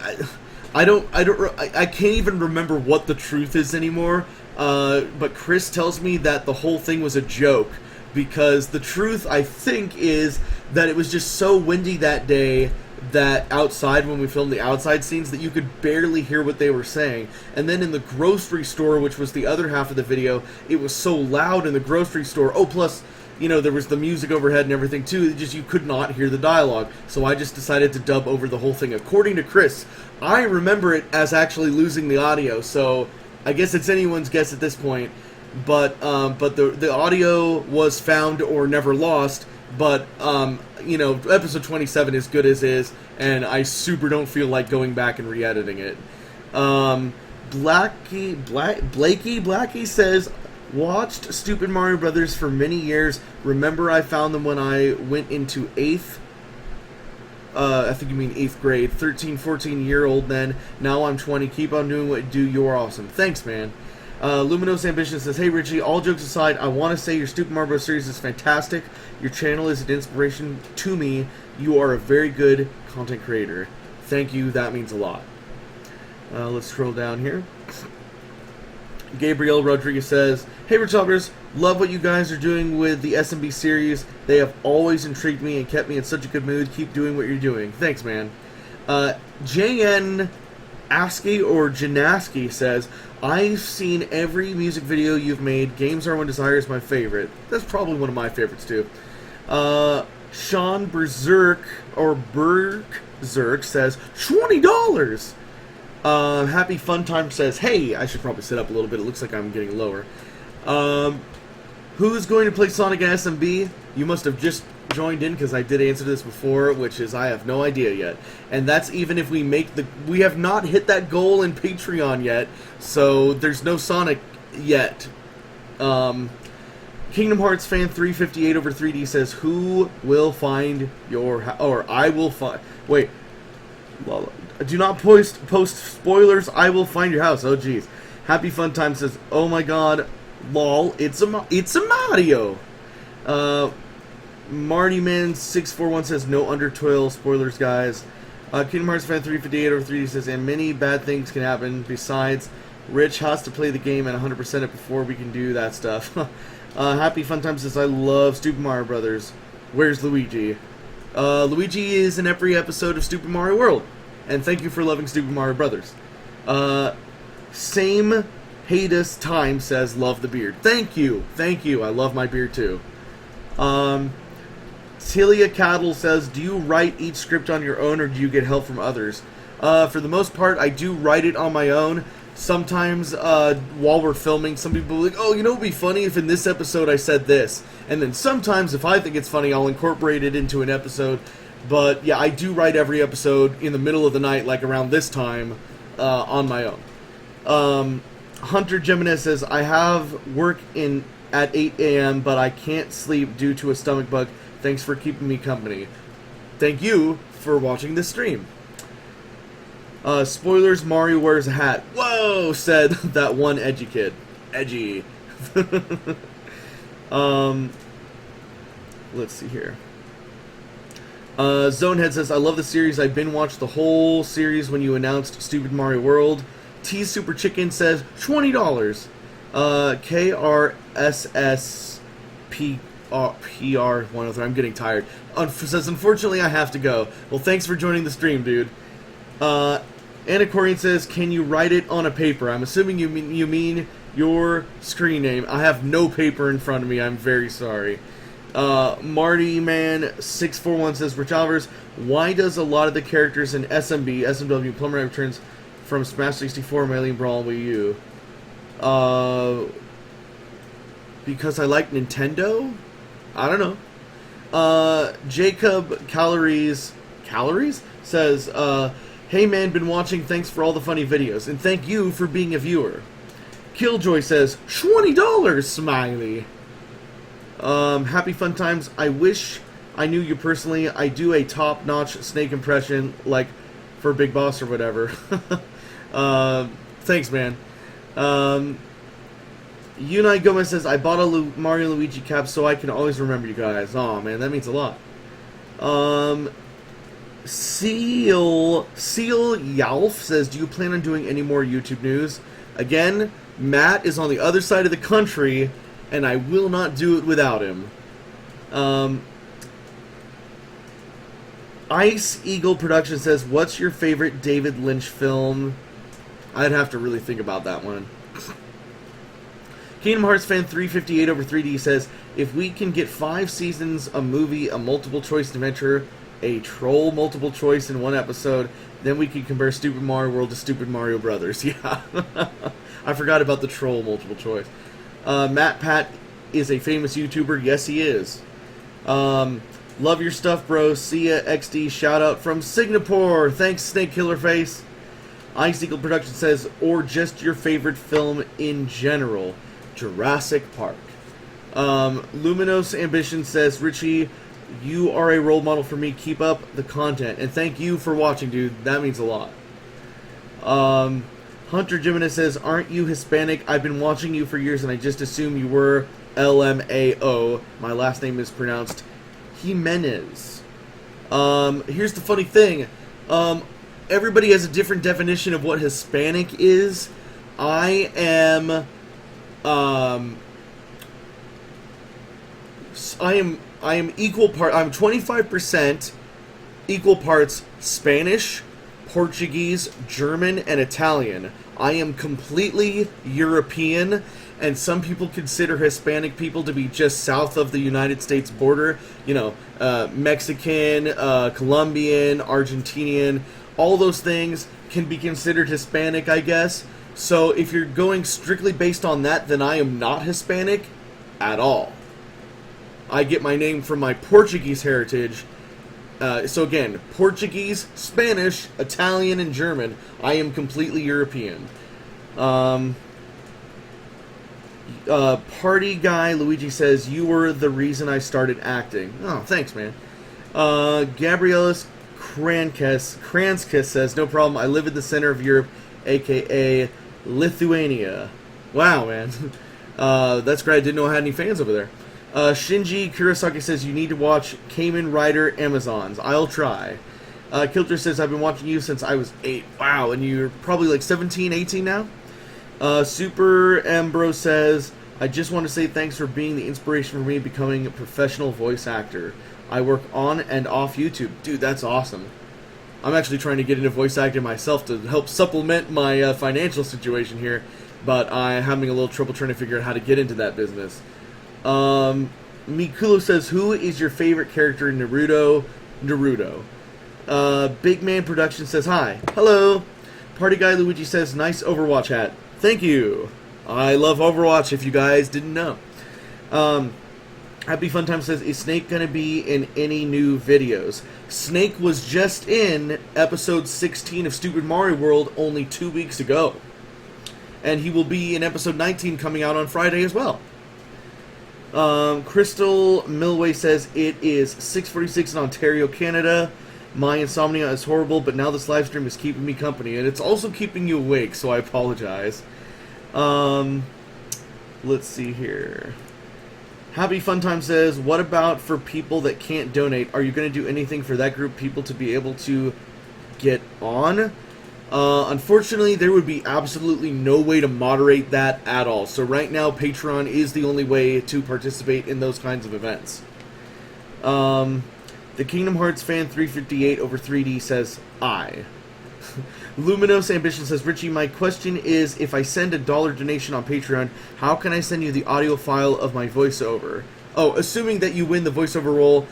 I can't even remember what the truth is anymore. But Chris tells me that the whole thing was a joke, because the truth, I think, is that it was just so windy that day that outside, when we filmed the outside scenes, that you could barely hear what they were saying. And then in the grocery store, which was the other half of the video, it was so loud in the grocery store. Oh, plus, you know, there was the music overhead and everything too, just you could not hear the dialogue. So I just decided to dub over the whole thing. According to Chris, I remember it as actually losing the audio, so I guess it's anyone's guess at this point, but the audio was found or never lost, but, you know, episode 27 is good as is, and I super don't feel like going back and re-editing it. Blakey says, watched Stupid Mario Brothers for many years, remember I found them when I went into 8th, I think you mean 8th grade, 13, 14-year-old then, now I'm 20, keep on doing what you do, you're awesome. Thanks, man. Luminous Ambition says, hey Richie, all jokes aside, I want to say your Stupid Mario Bros. Series is fantastic, your channel is an inspiration to me, you are a very good content creator. Thank you, that means a lot. Let's scroll down here. Gabriel Rodriguez says, hey Richalvarez, love what you guys are doing with the SMB series. They have always intrigued me and kept me in such a good mood. Keep doing what you're doing. Thanks, man. JN Aski or Janaski says, I've seen every music video you've made. Games Are When Desire is my favorite. That's probably one of my favorites, too. Sean Berserk, or Berserk, says, $20! Happy Fun Time says, hey, I should probably sit up a little bit. It looks like I'm getting lower. Who's going to play Sonic and SMB? You must have just joined in, because I did answer this before, which is I have no idea yet. And that's even if we make we have not hit that goal in Patreon yet, so there's no Sonic yet. Kingdom Hearts fan 358 over 3D says, who will find your or I will find, wait, do not post spoilers, I will find your house. Oh geez. Happy Fun Time says, oh my god, Lol, it's a Mario. Marty Man 641 says no undertoil spoilers, guys. Kingdom Hearts fan 358 over 3D says, and many bad things can happen. Besides, Rich has to play the game and 100% it before we can do that stuff. Happy Fun Time says, I love Super Mario Brothers. Where's Luigi? Luigi is in every episode of Super Mario World. And thank you for loving Super Mario Brothers. Same Hades Time says, love the beard. Thank you. Thank you. I love my beard too. Tilia Cattle says, do you write each script on your own or do you get help from others? For the most part, I do write it on my own. Sometimes, while we're filming, some people are like, oh, you know what would be funny if in this episode I said this. And then sometimes, if I think it's funny, I'll incorporate it into an episode. But, yeah, I do write every episode in the middle of the night, like around this time, on my own. Hunter Jimenez says, I have work at 8 a.m., but I can't sleep due to a stomach bug. Thanks for keeping me company. Thank you for watching this stream. Spoilers, Mario wears a hat. Whoa, said that one edgy kid. Edgy. Let's see here. Zonehead says, I love the series. I binge watched the whole series when you announced Stupid Mario World. T Super Chicken says, $20. KRSSPR103. I'm getting tired. Says, unfortunately, I have to go. Well, thanks for joining the stream, dude. Anacorian says, can you write it on a paper? I'm assuming you mean your screen name. I have no paper in front of me. I'm very sorry. Marty Man 641 says, Richalvarez, why does a lot of the characters in SMW, Plumber Returns from Smash 64, Alien Brawl, Wii U? Because I like Nintendo? I don't know. Jacob Calories says, hey man, been watching, thanks for all the funny videos, and thank you for being a viewer. Killjoy says, $20, smiley. Happy Fun Times, I wish I knew you personally. I do a top-notch Snake impression, like, for Big Boss or whatever. Thanks, man. Unai Gomez says, I bought a Mario Luigi cap so I can always remember you guys. Aw, man, that means a lot. Seal Yalf says, do you plan on doing any more YouTube news? Again, Matt is on the other side of the country, and I will not do it without him. Ice Eagle Production says, what's your favorite David Lynch film? I'd have to really think about that one. Kingdom Hearts fan 358 over 3D says, if we can get 5 seasons, a movie, a multiple choice adventure, a troll multiple choice in one episode, then we can compare Stupid Mario World to Stupid Mario Brothers. Yeah. I forgot about the troll multiple choice. Matt Pat is a famous YouTuber. Yes, he is. Love your stuff, bro. See ya, XD. Shout out from Singapore. Thanks, Snake Killer Face. Ice Eagle Production says, or just your favorite film in general. Jurassic Park. Luminous Ambition says, Richie, you are a role model for me. Keep up the content. And thank you for watching, dude. That means a lot. Hunter Jimenez says, aren't you Hispanic? I've been watching you for years and I just assumed you were LMAO. My last name is pronounced Jimenez. Here's the funny thing. Everybody has a different definition of what Hispanic is. I am equal part. I'm 25% equal parts Spanish, Portuguese, German, and Italian. I am completely European, and some people consider Hispanic people to be just south of the United States border. You know, Mexican, Colombian, Argentinian, all those things can be considered Hispanic, I guess. So if you're going strictly based on that, then I am not Hispanic at all. I get my name from my Portuguese heritage. So again, Portuguese, Spanish, Italian, and German. I am completely European. Party guy Luigi says, you were the reason I started acting. Oh, thanks, man. Gabrielis Kranskis says, no problem, I live in the center of Europe, aka Lithuania. Wow, man. That's great. I didn't know I had any fans over there. Shinji Kurosaki says, you need to watch Kamen Rider Amazons. I'll try. Kilter says, I've been watching you since I was 8. Wow, and you're probably like 17, 18 now? Super Ambrose says, I just want to say thanks for being the inspiration for me becoming a professional voice actor. I work on and off YouTube. Dude, that's awesome. I'm actually trying to get into voice acting myself to help supplement my financial situation here, but I'm having a little trouble trying to figure out how to get into that business. Mikulo says, who is your favorite character in Naruto? Big Man Production says, hi. Hello. Party Guy Luigi says, nice Overwatch hat. Thank you. I love Overwatch, if you guys didn't know. Happy Fun Time says, is Snake going to be in any new videos? Snake was just in episode 16 of Stupid Mario World only 2 weeks ago. And he will be in episode 19 coming out on Friday as well. Crystal Milway says, it is 6:46 in Ontario, Canada. My insomnia is horrible, but now this live stream is keeping me company. And it's also keeping you awake, so I apologize. Let's see here. Happy Fun Time says, what about for people that can't donate? Are you going to do anything for that group of people to be able to get on? Unfortunately, there would be absolutely no way to moderate that at all. So right now, Patreon is the only way to participate in those kinds of events. The Kingdom Hearts fan 358 over 3D says, I. Luminous Ambition says, Richie, my question is, if I send $1 donation on Patreon, how can I send you the audio file of my voiceover? Oh, assuming that you win the voiceover role,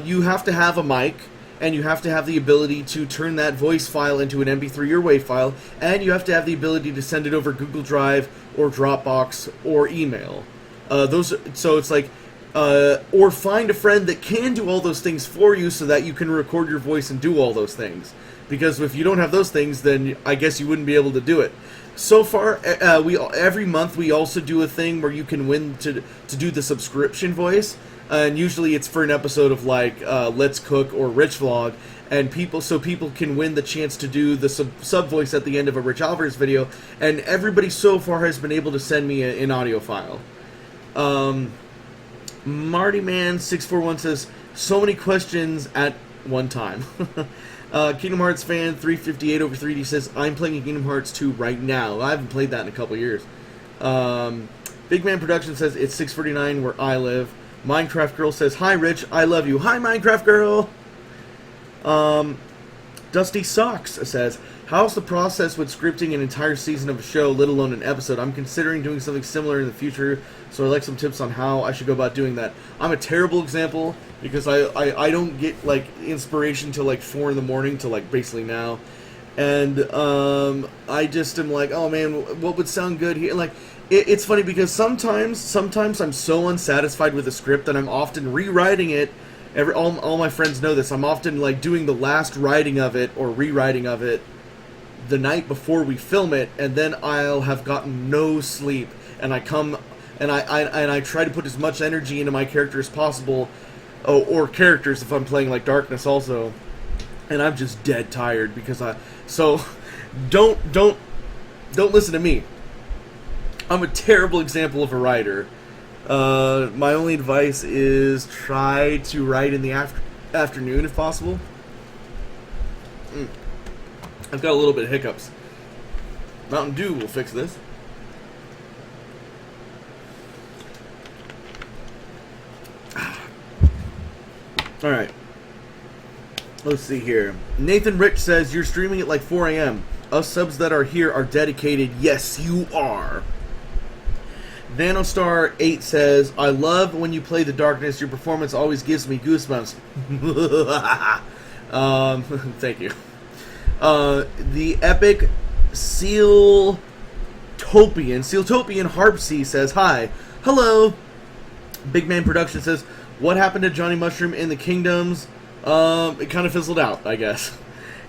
you have to have a mic, and you have to have the ability to turn that voice file into an MP3 or WAV file, and you have to have the ability to send it over Google Drive or Dropbox or email. So it's like, or find a friend that can do all those things for you so that you can record your voice and do all those things. Because if you don't have those things, then I guess you wouldn't be able to do it. So far, every month we also do a thing where you can win to do the subscription voice, and usually it's for an episode of like Let's Cook or Rich Vlog, and people can win the chance to do the sub voice at the end of a Richalvarez video, and everybody so far has been able to send me an audio file. Marty Man 641 says, so many questions at one time. Kingdom Hearts fan 358 over 3D says, I'm playing Kingdom Hearts 2 right now. I haven't played that in a couple years. Big Man Production says, it's 6:49 where I live. Minecraft Girl says, hi Rich, I love you. Hi Minecraft Girl. Dusty Socks says, how's the process with scripting an entire season of a show, let alone an episode? I'm considering doing something similar in the future, so I'd like some tips on how I should go about doing that. I'm a terrible example, because I don't get, like, inspiration till, like, 4 in the morning till, like, basically now. And, I just am like, oh man, what would sound good here? Like, it's funny because sometimes I'm so unsatisfied with the script that I'm often rewriting it. All my friends know this. I'm often, like, doing the last writing of it or rewriting of it the night before we film it, and then I'll have gotten no sleep, and I come and I try to put as much energy into my character as possible, or characters if I'm playing like Darkness also, and I'm just dead tired because so don't listen to me. I'm a terrible example of a writer. My only advice is try to write in the afternoon if possible. I've got a little bit of hiccups. Mountain Dew will fix this. Alright. Let's see here. Nathan Rich says, you're streaming at like 4 a.m. Us subs that are here are dedicated. Yes, you are. Vanostar8 says, I love when you play The Darkness. Your performance always gives me goosebumps. Thank you. The epic Sealtopian Harpsy says, hi. Hello. Big Man Production says, what happened to Johnny Mushroom in the Kingdoms? It kind of fizzled out, I guess.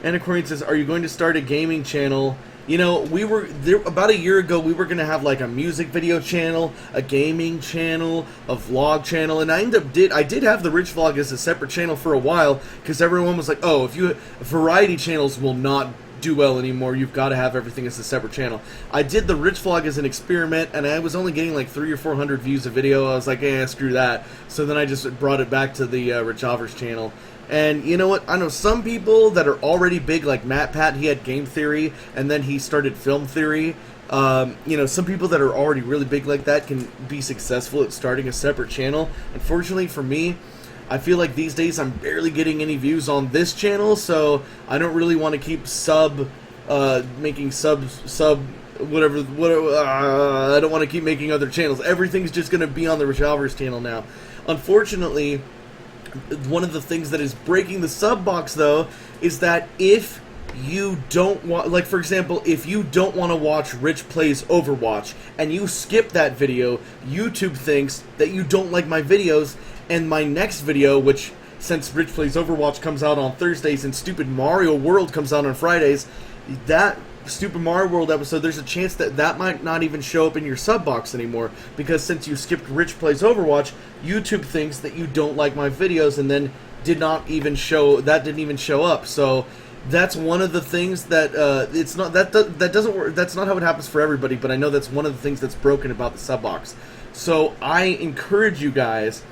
And Aquarian says, are you going to start a gaming channel? You know, we were there about a year ago. We were going to have like a music video channel, a gaming channel, a vlog channel, and I did have the Rich Vlog as a separate channel for a while because everyone was like, "Oh, if you variety channels will not do well anymore. You've got to have everything as a separate channel. I did the Rich vlog as an experiment, and I was only getting like 300 or 400 views a video. I was like, eh, screw that. So then I just brought it back to the Richalvarez channel. And you know what? I know some people that are already big, like Matt Pat. He had game theory, and then he started film theory. You know, some people that are already really big like that can be successful at starting a separate channel. Unfortunately for me, I feel like these days I'm barely getting any views on this channel, so I don't really want to keep making whatever. I don't want to keep making other channels. Everything's just going to be on the Richalvarez channel now. Unfortunately, one of the things that is breaking the sub box, though, is that if you don't want, like for example, if you don't want to watch Rich Plays Overwatch and you skip that video, YouTube thinks that you don't like my videos, and my next video, which since Rich Plays Overwatch comes out on Thursdays and Stupid Mario World comes out on Fridays, that Stupid Mario World episode, there's a chance that that might not even show up in your sub box anymore, because since you skipped Rich Plays Overwatch, YouTube thinks that you don't like my videos, and then didn't even show up. So that's one of the things that it's not that doesn't work. That's not how it happens for everybody, but I know that's one of the things that's broken about the sub box. So I encourage you guys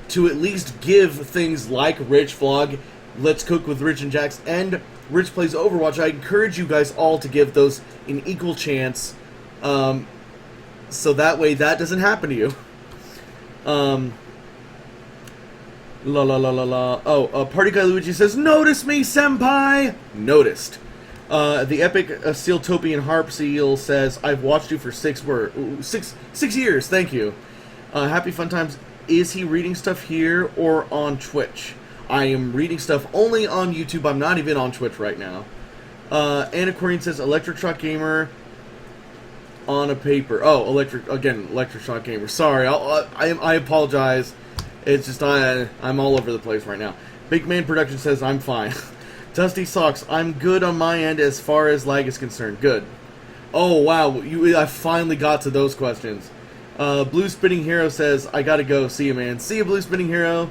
to at least give things like Rich Vlog, Let's Cook with Rich and Jax, and Rich Plays Overwatch. I encourage you guys all to give those an equal chance, so that way that doesn't happen to you. Party Guy Luigi says, "Notice me, senpai." Noticed. The epic Sealtopian Harp Seal says, "I've watched you for 6 years. Thank you. Happy fun times. Is he reading stuff here or on Twitch?" I am reading stuff only on YouTube. I'm not even on Twitch right now. Anna Corrine says, "Electric Shock Gamer on a paper." Oh, Electric Shock Gamer. Sorry, I apologize. It's just I'm all over the place right now. Big Man Production says, "I'm fine." Dusty Socks, "I'm good on my end as far as lag is concerned." Good. Oh wow, I finally got to those questions. Blue Spinning Hero says, "I gotta go. See you, man." See you, Blue Spinning Hero.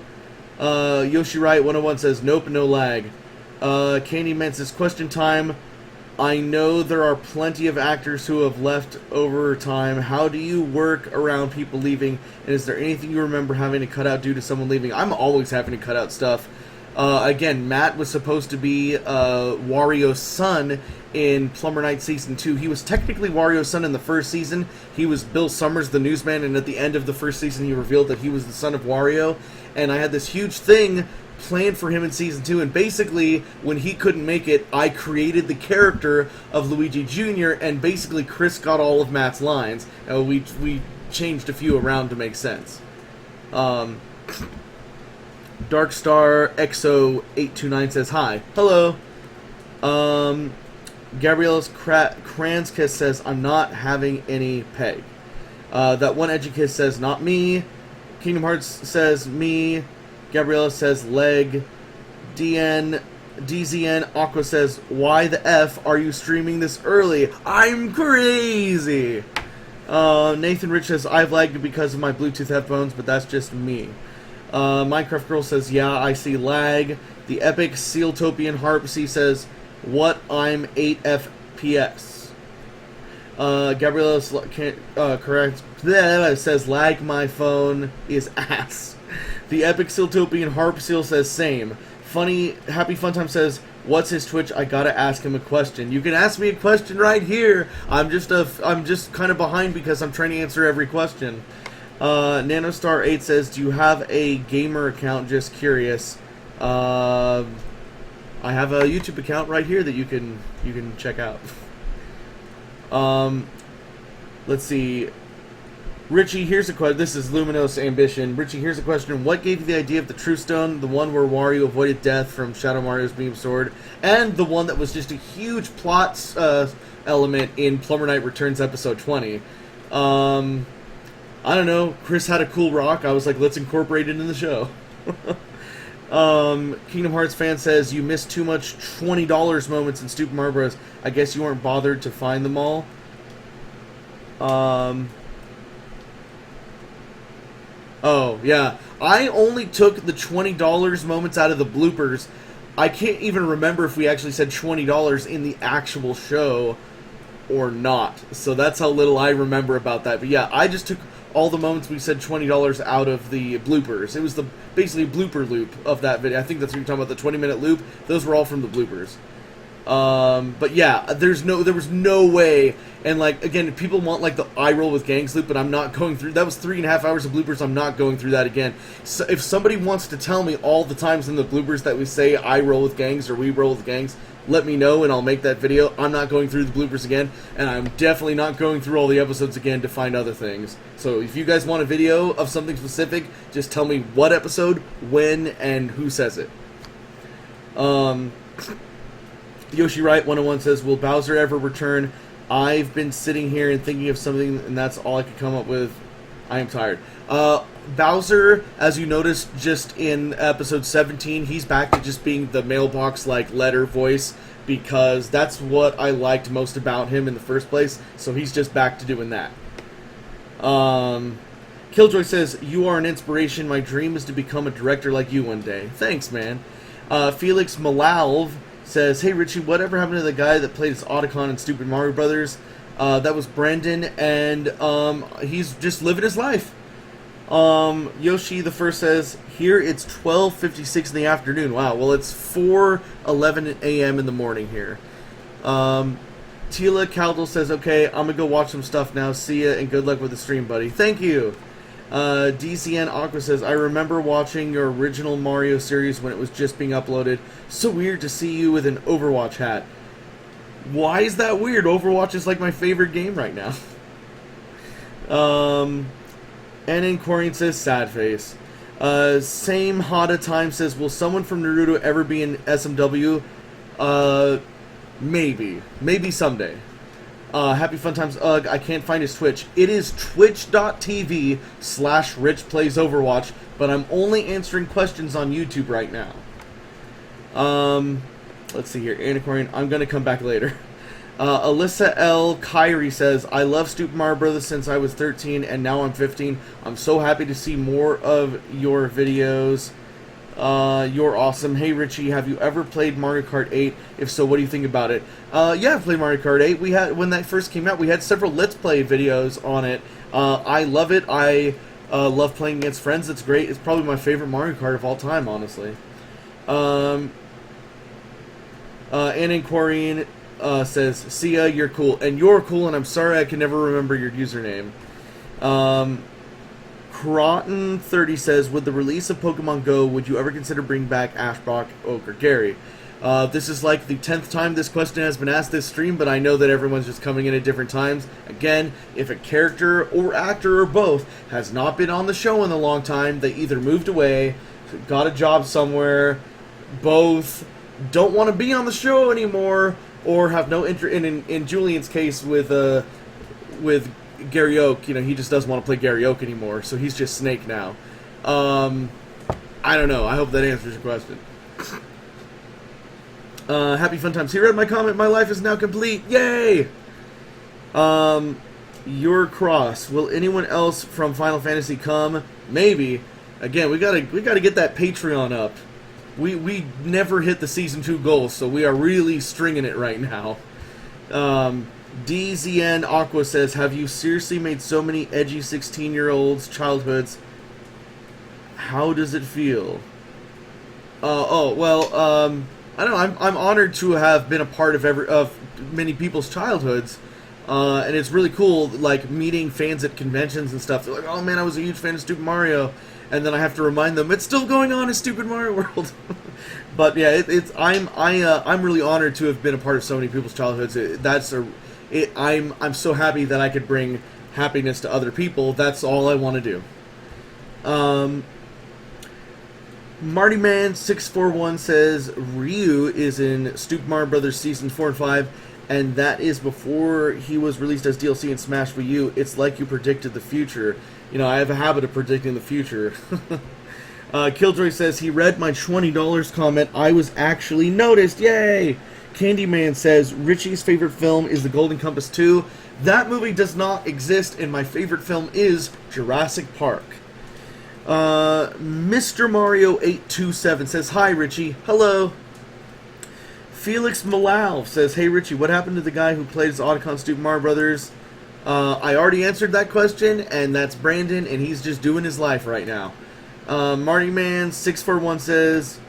Yoshi Wright 101 says, "Nope, no lag." Candyman says, "Question time. I know there are plenty of actors who have left over time. How do you work around people leaving? And is there anything you remember having to cut out due to someone leaving?" I'm always having to cut out stuff. Again, Matt was supposed to be Wario's son in Plumber Night Season 2. He was technically Wario's son in the first season. He was Bill Summers, the newsman, and at the end of the first season he revealed that he was the son of Wario. And I had this huge thing planned for him in Season 2, and basically, when he couldn't make it, I created the character of Luigi Jr., and basically Chris got all of Matt's lines. We changed a few around to make sense. Darkstar XO829 says, "Hi." Hello. Gabrielle's Kranskiss says, "I'm not having any peg." That one Edukiss says, "Not me." Kingdom Hearts says, "Me." Gabriella says, "Leg." DZN Aqua says, "Why the F are you streaming this early? I'm crazy." Nathan Rich says, "I've lagged because of my Bluetooth headphones, but that's just me." Minecraft Girl says, "Yeah, I see lag." The epic Sealtopian Harp C says, "What? I'm 8 FPS." Gabriella correct says, "Lag my phone is ass." The epic Sealtopian Harp Seal says, "Same." Funny Happy Funtime says, "What's his Twitch? I gotta ask him a question." You can ask me a question right here. I'm just kind of behind because I'm trying to answer every question. Nanostar8 says, "Do you have a gamer account? Just curious." I have a YouTube account right here that you can check out. Let's see. Richie, here's a question. This is Luminous Ambition. Richie, here's a question. What gave you the idea of the True Stone, the one where Wario avoided death from Shadow Mario's beam sword, and the one that was just a huge plot element in Plumber Night Returns episode 20? I don't know. Chris had a cool rock. I was like, let's incorporate it in the show. Kingdom Hearts fan says, "You missed too much $20 moments in Stupid Mario Bros. I guess you weren't bothered to find them all." Oh, yeah. I only took the $20 moments out of the bloopers I can't even remember if we actually said $20 in the actual show or not. So that's how little I remember about that. But yeah, I just took all the moments we said $20 out of the bloopers. It was the basically blooper loop of that video. I think that's what you're talking about, the 20-minute loop. Those were all from the bloopers. But yeah, there was no way. And like, again, people want like the eye roll with gangs loop, but I'm not going through. That was 3.5 hours of bloopers. I'm not going through that again. So if somebody wants to tell me all the times in the bloopers that we say I roll with gangs or we roll with gangs, let me know and I'll make that video. I'm not going through the bloopers again, and I'm definitely not going through all the episodes again to find other things. So if you guys want a video of something specific, just tell me what episode, when, and who says it. Yoshi Wright 101 says, will Bowser ever return? I've been sitting here and thinking of something, and that's all I could come up with. I am tired. Bowser, as you noticed just in episode 17, he's back to just being the mailbox-like letter voice, because that's what I liked most about him in the first place, so he's just back to doing that. Killjoy says, you are an inspiration. My dream is to become a director like you one day. Thanks, man. Felix Malalv says, hey Richie, whatever happened to the guy that played as Otacon in Stupid Mario Brothers? That was Brendan, and he's just living his life. Yoshi the First says, here it's 12:56 in the afternoon. Wow, well it's 4:11 a.m. in the morning here. Tila Caldwell says, okay, I'm gonna go watch some stuff now. See ya, and good luck with the stream, buddy. Thank you. DCN Aqua says, I remember watching your original Mario series when it was just being uploaded. So weird to see you with an Overwatch hat. Why is that weird? Overwatch is like my favorite game right now. And then Corian says, sad face. Same Hada Time says, will someone from Naruto ever be in SMW? Maybe. Maybe someday. Happy Fun Times Ugh, I can't find his Twitch. It is twitch.tv/RichPlaysOverwatch, but I'm only answering questions on YouTube right now. Let's see here. Anacorian, I'm gonna come back later. Alyssa L. Kyrie says, I love Stupid Mario Brothers since I was 13 and now I'm 15. I'm so happy to see more of your videos. You're awesome. Hey Richie, have you ever played Mario Kart 8? If so, what do you think about it? Yeah, I've played Mario Kart 8. We had, when that first came out, we had several Let's Play videos on it. I love it. I love playing against friends. It's great. It's probably my favorite Mario Kart of all time, honestly. Anna Corrine says, see ya, you're cool. And you're cool, and I'm sorry I can never remember your username. Croton30 says, with the release of Pokemon Go, would you ever consider bringing back Ash, Brock, Oak, or Gary? This is like the 10th time this question has been asked this stream, but I know that everyone's just coming in at different times. Again, if a character or actor or both has not been on the show in a long time, they either moved away, got a job somewhere, both don't want to be on the show anymore, or have no interest. In Julian's case with Gary Oak, you know, he just doesn't want to play Gary Oak anymore, so he's just Snake now. I don't know. I hope that answers your question. Happy Fun Times. He read my comment. My life is now complete. Yay! Your Cross. Will anyone else from Final Fantasy come? Maybe. Again, we gotta get that Patreon up. We never hit the Season 2 goal, so we are really stringing it right now. DZN Aqua says, have you seriously made so many edgy 16-year-olds' childhoods? How does it feel? I don't know. I'm honored to have been a part of many people's childhoods, and it's really cool, like, meeting fans at conventions and stuff. They're like, oh man, I was a huge fan of Stupid Mario, and then I have to remind them it's still going on in Stupid Mario World. But yeah, I'm really honored to have been a part of so many people's childhoods. I'm so happy that I could bring happiness to other people. That's all I want to do. Marty Man 641 says Ryu is in Stupid Mario Brothers Season 4 and 5, and that is before he was released as DLC in Smash Wii U. It's like you predicted the future. You know, I have a habit of predicting the future. Killjoy says he read my $20 comment. I was actually noticed. Yay! Candyman says, Richie's favorite film is The Golden Compass 2. That movie does not exist, and my favorite film is Jurassic Park. Mr. Mario 827 says, hi, Richie. Hello. Felix Malal says, "Hey Richie, what happened to the guy who played as Otacon Super Mario Brothers?" I already answered that question, and that's Brandon, and he's just doing his life right now. Marty Man 641 says,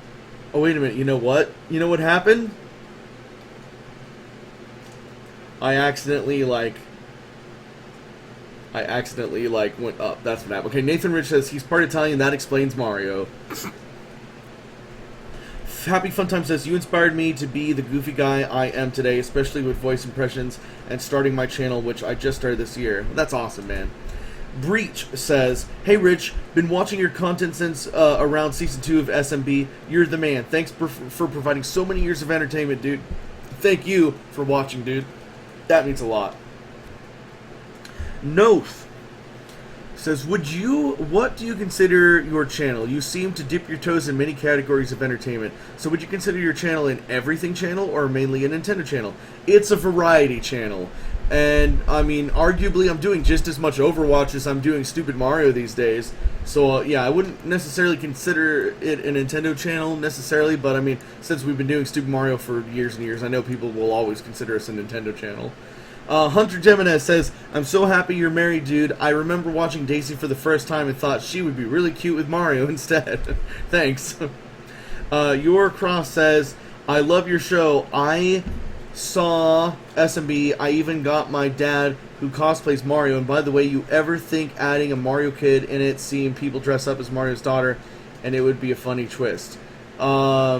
"Oh wait a minute, you know what? You know what happened? I accidentally went up. That's what happened." Okay, Nathan Rich says he's part Italian. That explains Mario. Happy Fun Time says, "You inspired me to be the goofy guy I am today, especially with voice impressions and starting my channel, which I just started this year." That's awesome, man. Breach says, "Hey Rich, been watching your content since around season 2 of SMB. You're the man. Thanks for providing so many years of entertainment, dude." Thank you for watching, dude. That means a lot. Noth says, what do you consider your channel? You seem to dip your toes in many categories of entertainment. So would you consider your channel an everything channel or mainly a Nintendo channel? It's a variety channel. And, I mean, arguably I'm doing just as much Overwatch as I'm doing Stupid Mario these days. So, yeah, I wouldn't necessarily consider it a Nintendo channel necessarily, but, I mean, since we've been doing Stupid Mario for years and years, I know people will always consider us a Nintendo channel. Hunter Gemini says, "I'm so happy you're married, dude. I remember watching Daisy for the first time and thought she would be really cute with Mario instead." Thanks. Your Cross says, "I love your show. I saw SMB. I even got my dad who cosplays Mario. And by the way, you ever think adding a Mario kid in it, seeing people dress up as Mario's daughter, and it would be a funny twist?" I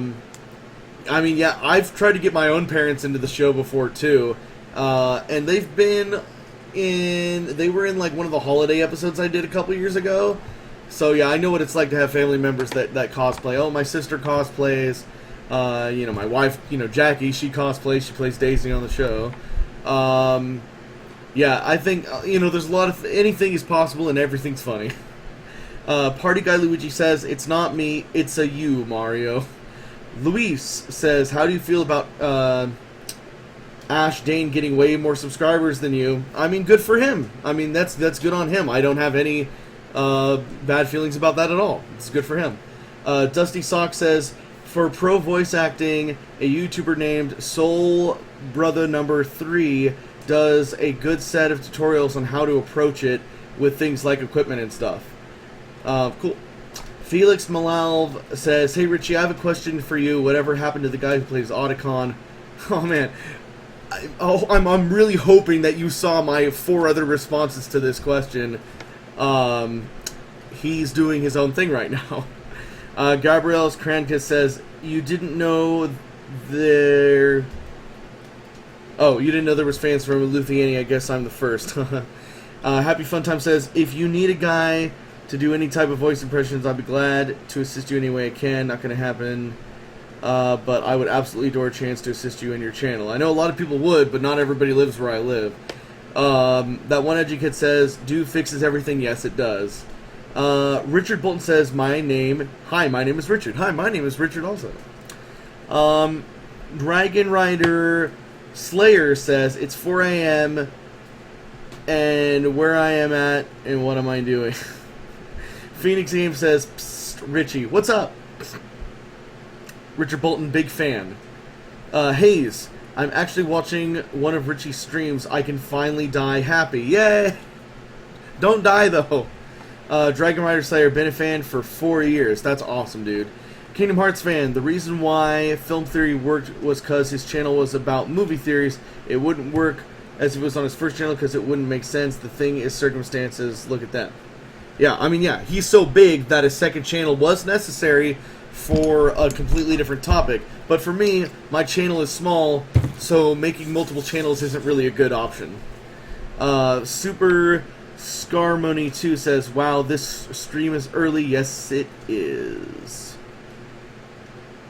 mean, yeah, I've tried to get my own parents into the show before, too. And they were in like one of the holiday episodes I did a couple years ago. So yeah, I know what it's like to have family members that cosplay. Oh, my sister cosplays. My wife, Jackie, she cosplays. She plays Daisy on the show. Yeah, I think, there's a lot of, anything is possible and everything's funny. Party Guy Luigi says, "It's not me, it's a you, Mario." Luis says, "How do you feel about, Ash Dane getting way more subscribers than you?" I mean, good for him. I mean, that's good on him. I don't have any bad feelings about that at all. It's good for him. Dusty Sock says, "For pro voice acting, a YouTuber named Soul Brother Number 3 does a good set of tutorials on how to approach it with things like equipment and stuff." Cool. Felix Malalv says, "Hey Richie, I have a question for you. Whatever happened to the guy who plays Otacon?" Oh man. I'm really hoping that you saw my 4 other responses to this question. He's doing his own thing right now. Gabriel's Krankus says, you didn't know there was fans from Lithuania. I guess I'm the first." Happy Fun Time says, "If you need a guy to do any type of voice impressions, I'll be glad to assist you any way I can. Not going to happen. But I would absolutely adore a chance to assist you in your channel." I know a lot of people would, but not everybody lives where I live. That one edgy kid says, "Do fixes everything?" Yes, it does. Richard Bolton says, "Hi, my name is Richard." Hi, my name is Richard also. Dragon Rider Slayer says, "It's 4 a.m. and where I am at and what am I doing?" Phoenix Game says, "Psst, Richie, what's up?" Richard Bolton, big fan. Hayes, "I'm actually watching one of Richie's streams. I can finally die happy." Yay! Don't die, though. Dragon Rider Slayer, been a fan for 4 years. That's awesome, dude. Kingdom Hearts fan, "The reason why Film Theory worked was because his channel was about movie theories. It wouldn't work as it was on his first channel because it wouldn't make sense. The thing is circumstances. Look at that." Yeah, I mean, yeah, he's so big that his second channel was necessary for a completely different topic. But for me, my channel is small, so making multiple channels isn't really a good option. Super Scarmoney 2 says, "Wow, this stream is early." Yes, it is.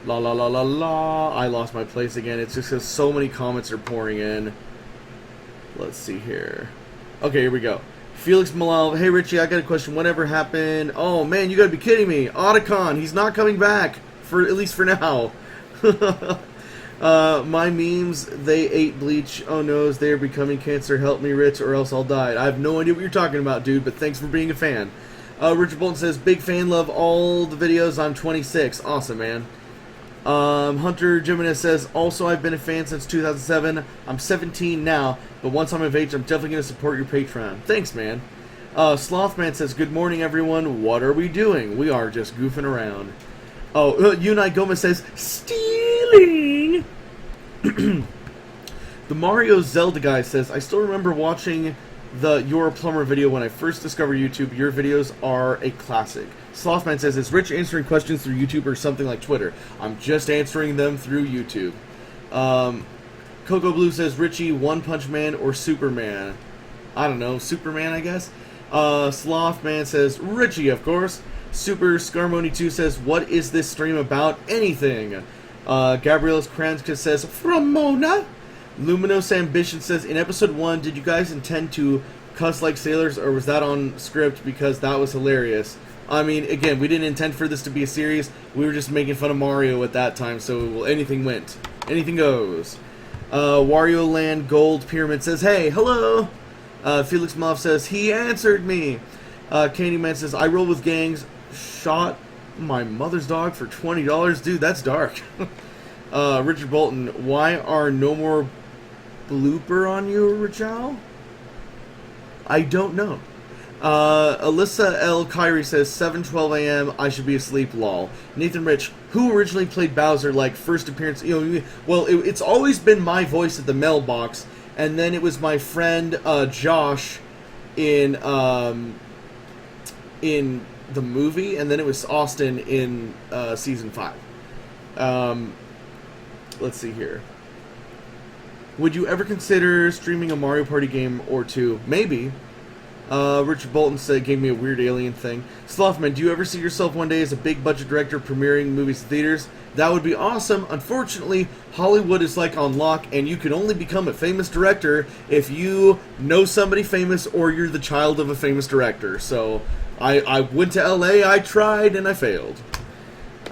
La la la la la. I lost my place again. It's just because so many comments are pouring in. Let's see here. Okay, here we go. Felix Malal, "Hey Richie, I got a question. Whatever happened?" Oh man, you gotta be kidding me. Otacon, he's not coming back, at least for now. My memes, they ate bleach. Oh no, they're becoming cancer. Help me, Rich, or else I'll die. I have no idea what you're talking about, dude, but thanks for being a fan. Richard Bolton says, "Big fan, love all the videos. I'm 26. Awesome, man." Hunter Jimenez says, also, I've been a fan since 2007. I'm 17 now, but once I'm of age, I'm definitely going to support your Patreon. Thanks, man. Slothman says, good morning, everyone. What are we doing? We are just goofing around. Oh, Unai Gomez says, stealing! The Mario Zelda guy says, I still remember watching the You're a Plumber video when I first discovered YouTube. Your videos are a classic. Slothman says, is Rich answering questions through YouTube or something like Twitter? I'm just answering them through YouTube. Coco Blue says, Richie, One Punch Man or Superman? I don't know, Superman, I guess? Slothman says, Richie, of course. Super Scarmoni 2 says, what is this stream about? Anything. Gabriel's Kranska says, from Mona? Luminous Ambition says, in episode 1, did you guys intend to cuss like sailors, or was that on script because that was hilarious? I mean, again, we didn't intend for this to be a series. We were just making fun of Mario at that time, so well, anything went. Anything goes. Wario Land Gold Pyramid says, hey, hello! Felix Moff says, he answered me! Candyman says, I roll with gangs, shot my mother's dog for $20. Dude, that's dark. Richard Bolton, why are no more blooper on you, Richal? I don't know. Alyssa L. Kyrie says, 7:12 a.m. I should be asleep, lol. Nathan Rich, who originally played Bowser, like, first appearance, well, it's always been my voice at the mailbox, and then it was my friend, Josh, in the movie, and then it was Austin in, season 5. Let's see here. Would you ever consider streaming a Mario Party game or two? Maybe. Richard Bolton said, gave me a weird alien thing. Slothman, do you ever see yourself one day as a big budget director premiering movies in theaters? That would be awesome. Unfortunately, Hollywood is like on lock, and you can only become a famous director if you know somebody famous or you're the child of a famous director. So, I went to LA, I tried, and I failed.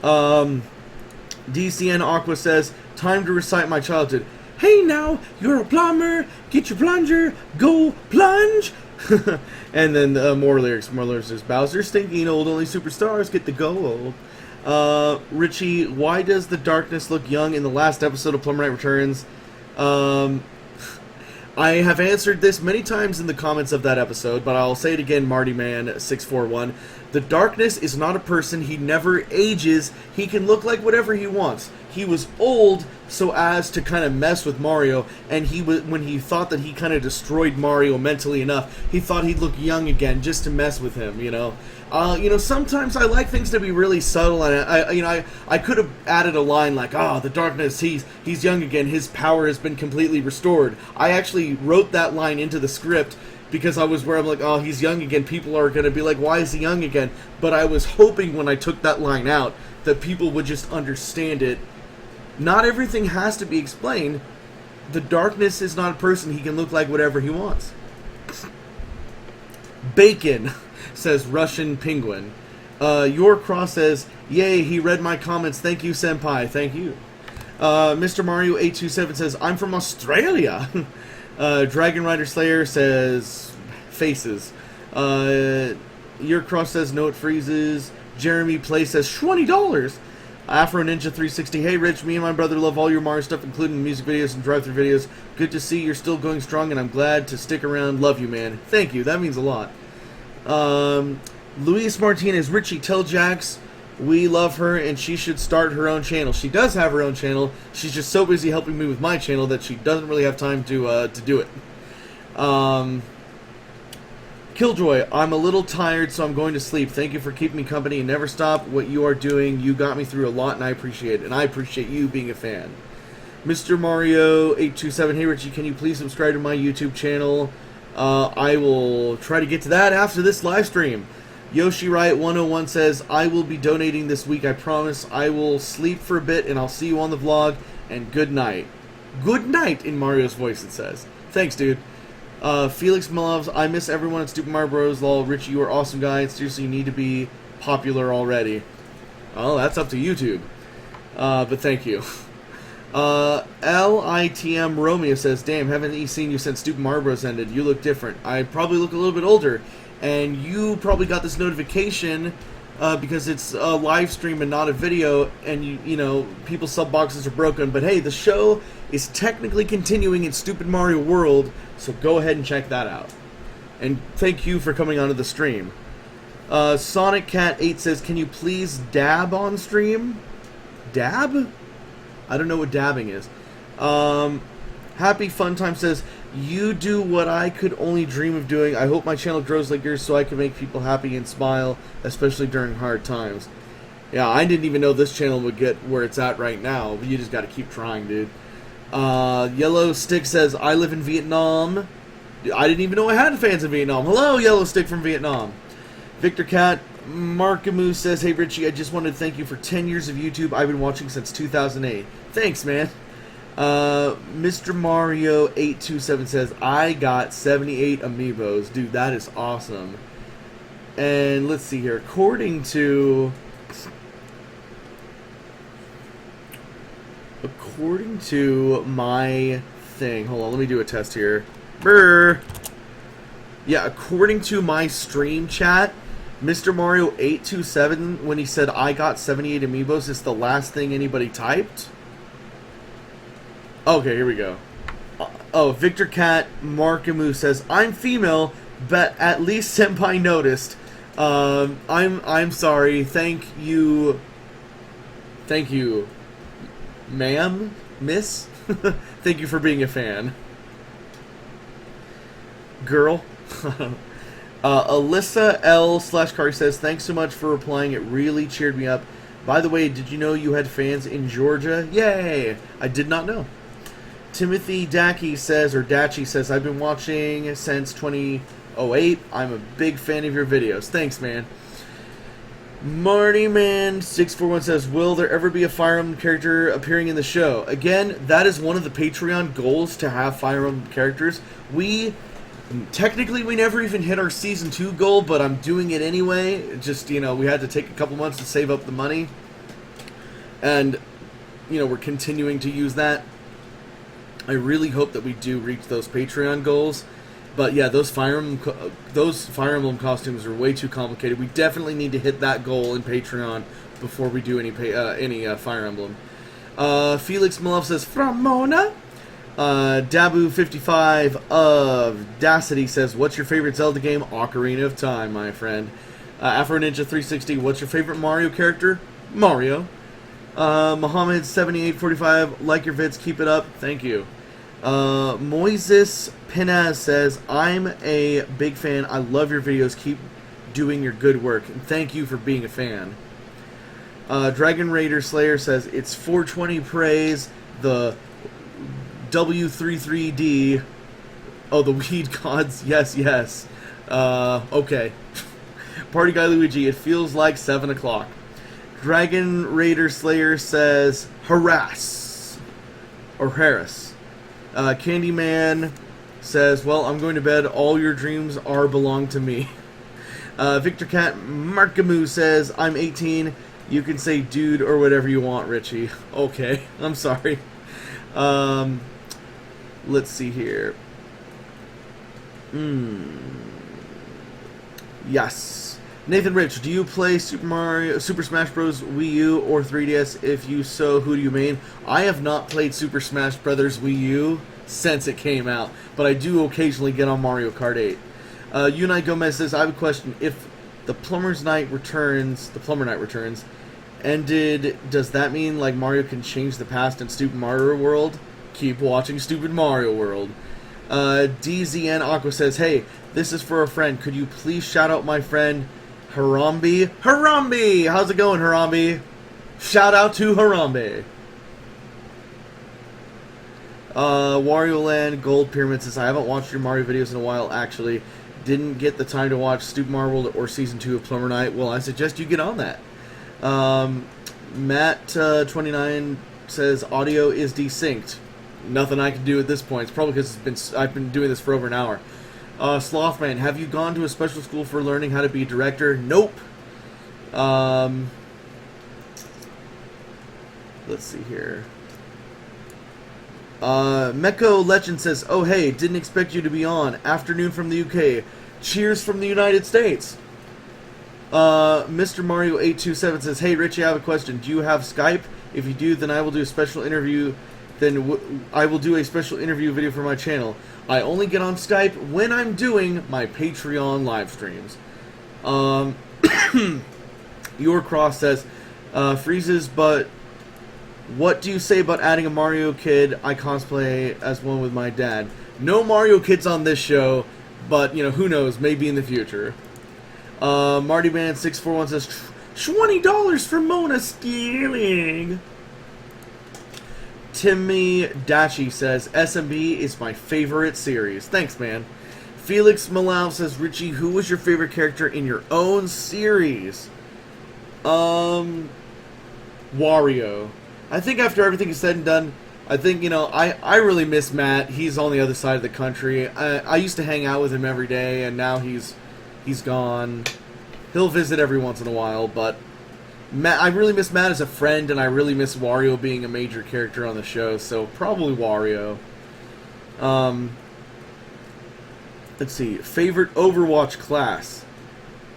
DCN Aqua says, time to recite my childhood. Hey now, you're a plumber, get your plunger, go plunge! And then more lyrics says, Bowser stinking old, only superstars get the gold. Richie, why does the darkness look young in the last episode of Plumber Night Returns? I have answered this many times in the comments of that episode, but I'll say it again, Marty Man 641. The darkness is not a person. He never ages. He can look like whatever he wants. He was old so as to kind of mess with Mario, and when he thought that he kind of destroyed Mario mentally enough, he thought he'd look young again just to mess with him, sometimes I like things to be really subtle, and I could have added a line like, the darkness, he's young again, his power has been completely restored. I actually wrote that line into the script because I'm like, he's young again, people are going to be like, why is he young again? But I was hoping when I took that line out that people would just understand it. Not everything has to be explained. The darkness is not a person. He can look like whatever he wants. Bacon, says Russian Penguin. Your Cross says, yay, he read my comments. Thank you, senpai. Thank you. Mr. Mario 827 says, I'm from Australia. Dragon Rider Slayer says, faces. Your Cross says, no, it freezes. Jeremy Play says, $20. Afro Ninja 360, hey Rich, me and my brother love all your Mario stuff, including music videos and drive-thru videos. Good to see you're still going strong, and I'm glad to stick around. Love you, man. Thank you, that means a lot. Luis Martinez, Richie, tell Jax we love her and she should start her own channel. She does have her own channel. She's just so busy helping me with my channel that she doesn't really have time to do it. Killjoy, I'm a little tired, so I'm going to sleep. Thank you for keeping me company and never stop what you are doing. You got me through a lot, and I appreciate it. And I appreciate you being a fan. Mr. Mario 827, hey Richie, can you please subscribe to my YouTube channel? I will try to get to that after this live stream. Yoshi Riot 101 says, I will be donating this week, I promise. I will sleep for a bit, and I'll see you on the vlog, and good night. Good night, in Mario's voice, it says. Thanks, dude. Felix Milovs, I miss everyone at Stupid Mario Bros. Lol, Richie, you are awesome guy. Seriously, you need to be popular already. Oh, that's up to YouTube. But thank you. LITM Romeo says, damn, haven't seen you since Stupid Mario Bros. Ended. You look different. I probably look a little bit older. And you probably got this notification because it's a live stream and not a video, and you know, people's sub boxes are broken. But hey, the show is technically continuing in Stupid Mario World, so go ahead and check that out. And thank you for coming onto the stream. Sonic Cat 8 says, "Can you please dab on stream?" Dab? I don't know what dabbing is. Happy Fun Time says, "You do what I could only dream of doing. I hope my channel grows like yours so I can make people happy and smile, especially during hard times." Yeah, I didn't even know this channel would get where it's at right now, but you just gotta keep trying, dude. Yellow Stick says, "I live in Vietnam." I didn't even know I had fans in Vietnam. Hello, Yellow Stick from Vietnam. Victor Cat Markamu says, "Hey Richie, I just wanted to thank you for 10 years of YouTube. I've been watching since 2008. Thanks, man." Mr. Mario 827 says, "I got 78 amiibos." Dude, that is awesome. And let's see here. According to my thing, hold on, let me do a test here. Brr. Yeah, according to my stream chat, Mr. Mario 827, when he said I got 78 amiibos, is the last thing anybody typed. Okay, here we go. Oh, Victor Cat Markamu says, "I'm female, but at least Senpai noticed. I'm sorry. Thank you, ma'am, miss. Thank you for being a fan, girl." Alyssa L/Kari says, "Thanks so much for replying. It really cheered me up. By the way, did you know you had fans in Georgia? Yay! I did not know." Timothy Dachi says, "I've been watching since 2008. I'm a big fan of your videos." Thanks, man. Marty Man 641 says, "Will there ever be a Fire Emblem character appearing in the show?" Again, that is one of the Patreon goals, to have Fire Emblem characters. Technically, we never even hit our Season 2 goal, but I'm doing it anyway. Just, you know, we had to take a couple months to save up the money. And, you know, we're continuing to use that. I really hope that we do reach those Patreon goals. But yeah, those Fire Emblem costumes are way too complicated. We definitely need to hit that goal in Patreon before we do any Fire Emblem. Felix Malov says, "From Mona." Dabu55 of Dacity says, "What's your favorite Zelda game?" Ocarina of Time, my friend. Afro Ninja 360, "What's your favorite Mario character?" Mario. Mohammed 7845, "Like your vids, keep it up." Thank you. Moises Pinaz says, "I'm a big fan. I love your videos. Keep doing your good work. And thank you for being a fan." Dragon Raider Slayer says, "It's 420 praise. The W33D. Oh, the weed gods. Yes, yes. Okay." Party Guy Luigi, "It feels like 7 o'clock. Dragon Raider Slayer says, "Harass." Or Harris. Candyman says, "Well, I'm going to bed. All your dreams belong to me." Victor Cat Markamu says, "I'm 18. You can say dude or whatever you want, Richie." Okay, I'm sorry. Let's see here. Yes. Nathan Rich, "Do you play Super Smash Bros. Wii U or 3DS? If you so, who do you main?" I have not played Super Smash Bros. Wii U since it came out, but I do occasionally get on Mario Kart 8. Unite Gomez says, "I have a question. If the Plumber Knight returns, ended, does that mean like Mario can change the past in Stupid Mario World? Keep watching Stupid Mario World." DZN Aqua says, "Hey, this is for a friend. Could you please shout out my friend Harambe?" Harambe! How's it going, Harambe? Shout out to Harambe. Wario Land Gold Pyramid says, "I haven't watched your Mario videos in a while, actually. Didn't get the time to watch Stupid Mario World or Season 2 of Plumber Knight." Well, I suggest you get on that. Matt29 says, "Audio is desynced." Nothing I can do at this point. It's probably because I've been doing this for over an hour. Slothman, "Have you gone to a special school for learning how to be a director?" Nope. Let's see here. Meko Legend says, "Oh hey, didn't expect you to be on. Afternoon from the UK. Cheers from the United States." Mr. Mario 827 says, "Hey Richie, I have a question. Do you have Skype? If you do, then I will do a special interview. I will do a special interview video for my channel. I only get on Skype when I'm doing my Patreon live streams." Your Cross says, "Freezes, but what do you say about adding a Mario kid? I cosplay as one with my dad." No Mario kids on this show, but, you know, who knows, maybe in the future. MartyBand641 says, $20 for Mona stealing. Timmy Dachi says, SMB is my favorite series. Thanks, man. Felix Malau says, Richie, who was your favorite character in your own series? Wario. I think after everything is said and done, I think, you know, I really miss Matt. He's on the other side of the country. I used to hang out with him every day, and now he's gone. He'll visit every once in a while, but Matt, I really miss Matt as a friend, and I really miss Wario being a major character on the show, so probably Wario. Let's see. Favorite Overwatch class?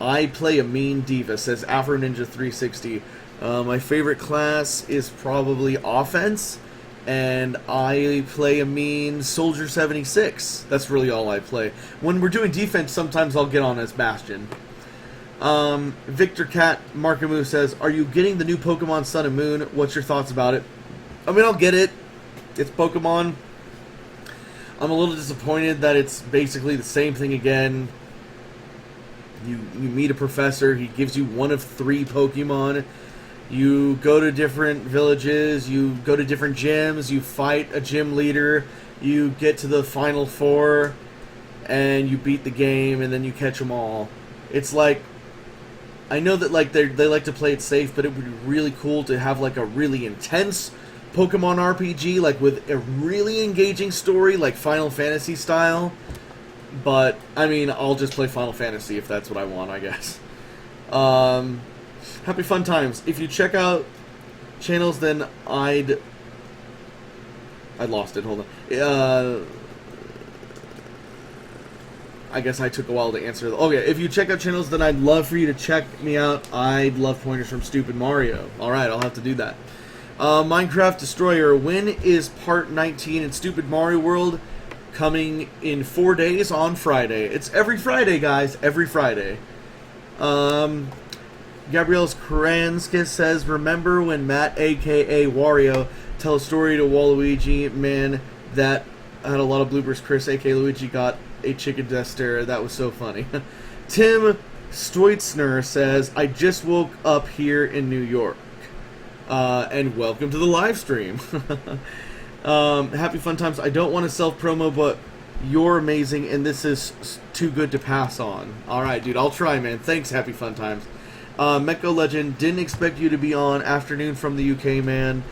I play a mean diva, says Afro Ninja 360. My favorite class is probably offense, and I play a mean Soldier 76. That's really all I play. When we're doing defense, sometimes I'll get on as Bastion. Victor Cat Markamu says, are you getting the new Pokemon Sun and Moon? What's your thoughts about it? I mean, I'll get it. It's Pokemon. I'm a little disappointed that it's basically the same thing again. You meet a professor, he gives you one of 3 Pokemon. You go to different villages, you go to different gyms, you fight a gym leader, you get to the final 4, and you beat the game, and then you catch them all. It's like, I know that like they like to play it safe, but it would be really cool to have like a really intense Pokemon RPG, like with a really engaging story, like Final Fantasy style. But, I mean, I'll just play Final Fantasy if that's what I want, I guess. Happy fun times. If you check out channels, then I lost it, hold on. I guess I took a while to answer. Oh yeah, if you check out channels, then I'd love for you to check me out. I'd love pointers from Stupid Mario. Alright, I'll have to do that. Minecraft Destroyer, when is part 19 in Stupid Mario World? Coming in 4 days on Friday. It's every Friday, guys. Every Friday. Gabriel's Kranskis says, remember when Matt, a.k.a. Wario, tell a story to Waluigi? Man, that had a lot of bloopers. Chris, a.k.a. Luigi, got a chicken death stare. That was so funny. Tim Stoitzner says, I just woke up here in New York. And welcome to the live stream. Happy fun times. I don't want to self-promo, but you're amazing, and this is too good to pass on. Alright, dude, I'll try, man. Thanks, happy fun times. Mecha Legend, didn't expect you to be on. Afternoon from the UK, man.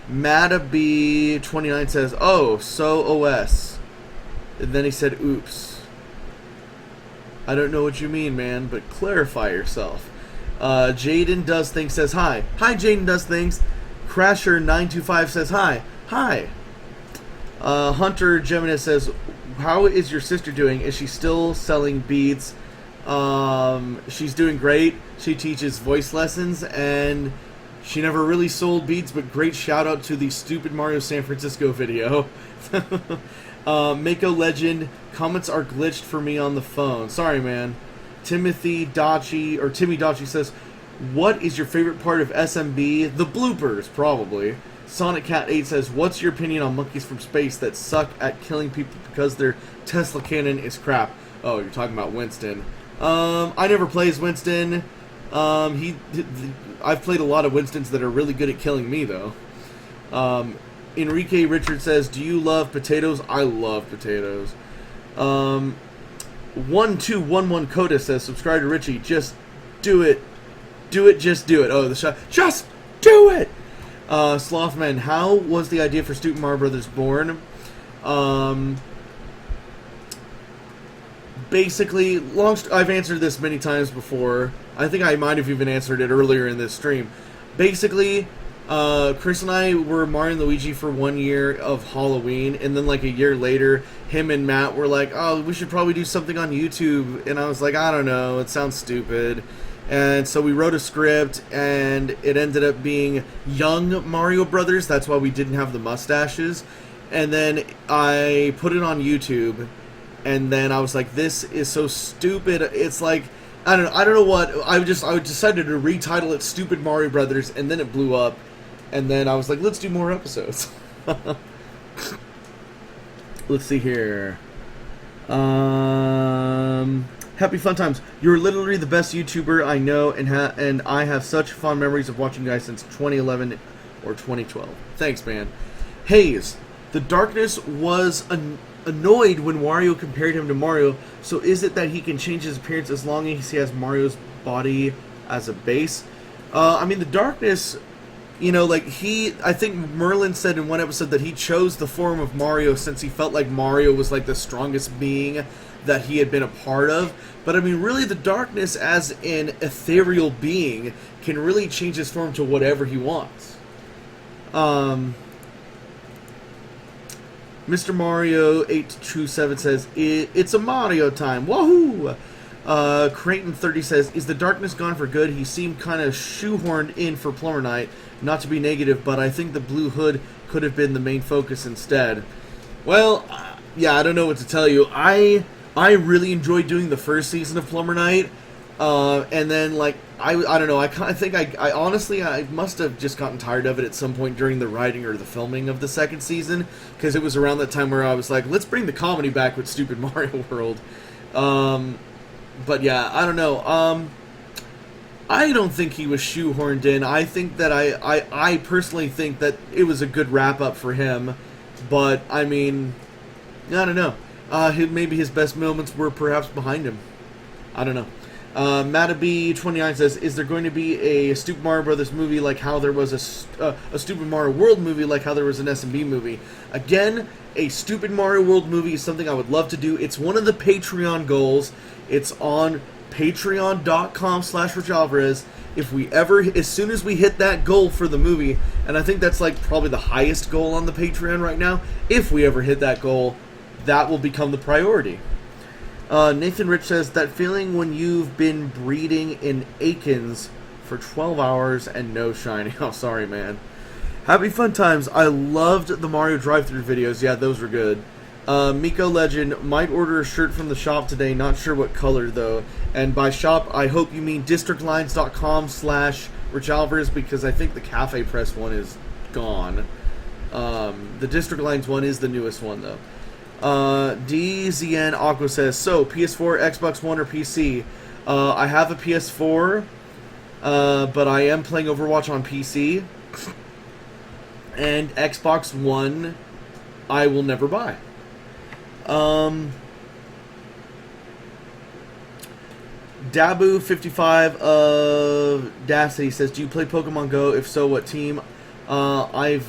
Madaby29 says, oh, so OS. And then he said, oops. I don't know what you mean, man, but clarify yourself. Jaden Does Things says, hi. Hi, Jaden Does Things. Crasher925 says, hi. Hi. Hunter Gemini says, how is your sister doing? Is she still selling beads? She's doing great. She teaches voice lessons, and she never really sold beads, but great shout out to the Stupid Mario San Francisco video. Mako Legend, comments are glitched for me on the phone. Sorry, man. Timmy Dachi says, what is your favorite part of SMB? The bloopers, probably. Sonic Cat 8 says, what's your opinion on monkeys from space that suck at killing people because their Tesla cannon is crap? Oh, you're talking about Winston. I never play as Winston. I've played a lot of Winstons that are really good at killing me, though. Enrique Richard says, do you love potatoes? I love potatoes. 1211 Coda says, subscribe to Richie. Just do it. Do it, just do it. Oh, the shot. Just do it! Slothman, how was the idea for Stupid Mario Brothers born? Basically, I've answered this many times before. I think I might have even answered it earlier in this stream. Basically, Chris and I were Mario and Luigi for 1 year of Halloween, and then like a year later, him and Matt were like, oh, we should probably do something on YouTube, and I was like, I don't know, it sounds stupid. And so we wrote a script, and it ended up being Young Mario Brothers. That's why we didn't have the mustaches. And then I put it on YouTube, and then I was like, this is so stupid. It's like, I don't know what. I decided to retitle it Stupid Mario Brothers, and then it blew up. And then I was like, let's do more episodes. Let's see here. Happy fun times. You're literally the best YouTuber I know, and I have such fond memories of watching you guys since 2011 or 2012. Thanks, man. Hayes, the Darkness was annoyed when Wario compared him to Mario, so is it that he can change his appearance as long as he has Mario's body as a base? I mean, the Darkness, you know, like I think Merlin said in one episode that he chose the form of Mario since he felt like Mario was like the strongest being that he had been a part of. But I mean, really, the Darkness as an ethereal being can really change his form to whatever he wants. Mr. Mario 827 says, it's a Mario time. Woohoo! Creighton 30 says, is the Darkness gone for good? He seemed kind of shoehorned in for Plumber Night. Not to be negative, but I think the blue hood could have been the main focus instead. Well, yeah, I don't know what to tell you. I really enjoyed doing the first season of Plumber Night. And then, like, I don't know, I think I honestly, I must have just gotten tired of it at some point during the writing or the filming of the second season, because it was around that time where I was like, let's bring the comedy back with Stupid Mario World. But yeah, I don't know. I don't think he was shoehorned in. I think that I personally think that it was a good wrap-up for him, but, I mean, I don't know. Maybe his best moments were perhaps behind him. I don't know. Matabi29 says, is there going to be a Stupid Mario Brothers movie like how there was a Stupid Mario World movie like how there was an SMB movie? Again, a Stupid Mario World movie is something I would love to do. It's one of the Patreon goals. It's on patreon.com/Richalvarez. If we ever, as soon as we hit that goal for the movie, and I think that's like probably the highest goal on the Patreon right now, if we ever hit that goal, that will become the priority. Nathan Rich says, that feeling when you've been breeding in Aikens for 12 hours and no shiny. Oh, sorry, man. Happy fun times. I loved the Mario drive-thru videos. Yeah, those were good. Miko Legend, might order a shirt from the shop today. Not sure what color, though. And by shop, I hope you mean districtlines.com/Richalvarez, because I think the Cafe Press one is gone. The District Lines one is the newest one, though. DZN Aqua says, so, PS4, Xbox One, or PC? I have a PS4, but I am playing Overwatch on PC. And Xbox One, I will never buy. Dabu55 of Dacity says, do you play Pokemon Go? If so, what team? I've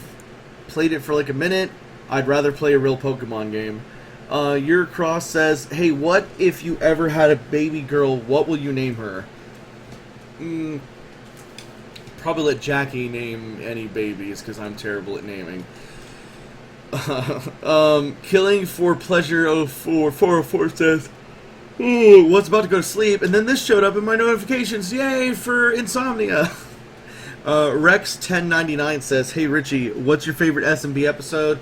played it for like a minute. I'd rather play a real Pokemon game. Your Cross says, hey, what if you ever had a baby girl? What will you name her? Probably let Jackie name any babies, because I'm terrible at naming. Killing for Pleasure 04 says, ooh, was about to go to sleep, and then this showed up in my notifications. Yay for insomnia. Rex1099 says, hey Richie, what's your favorite SMB episode?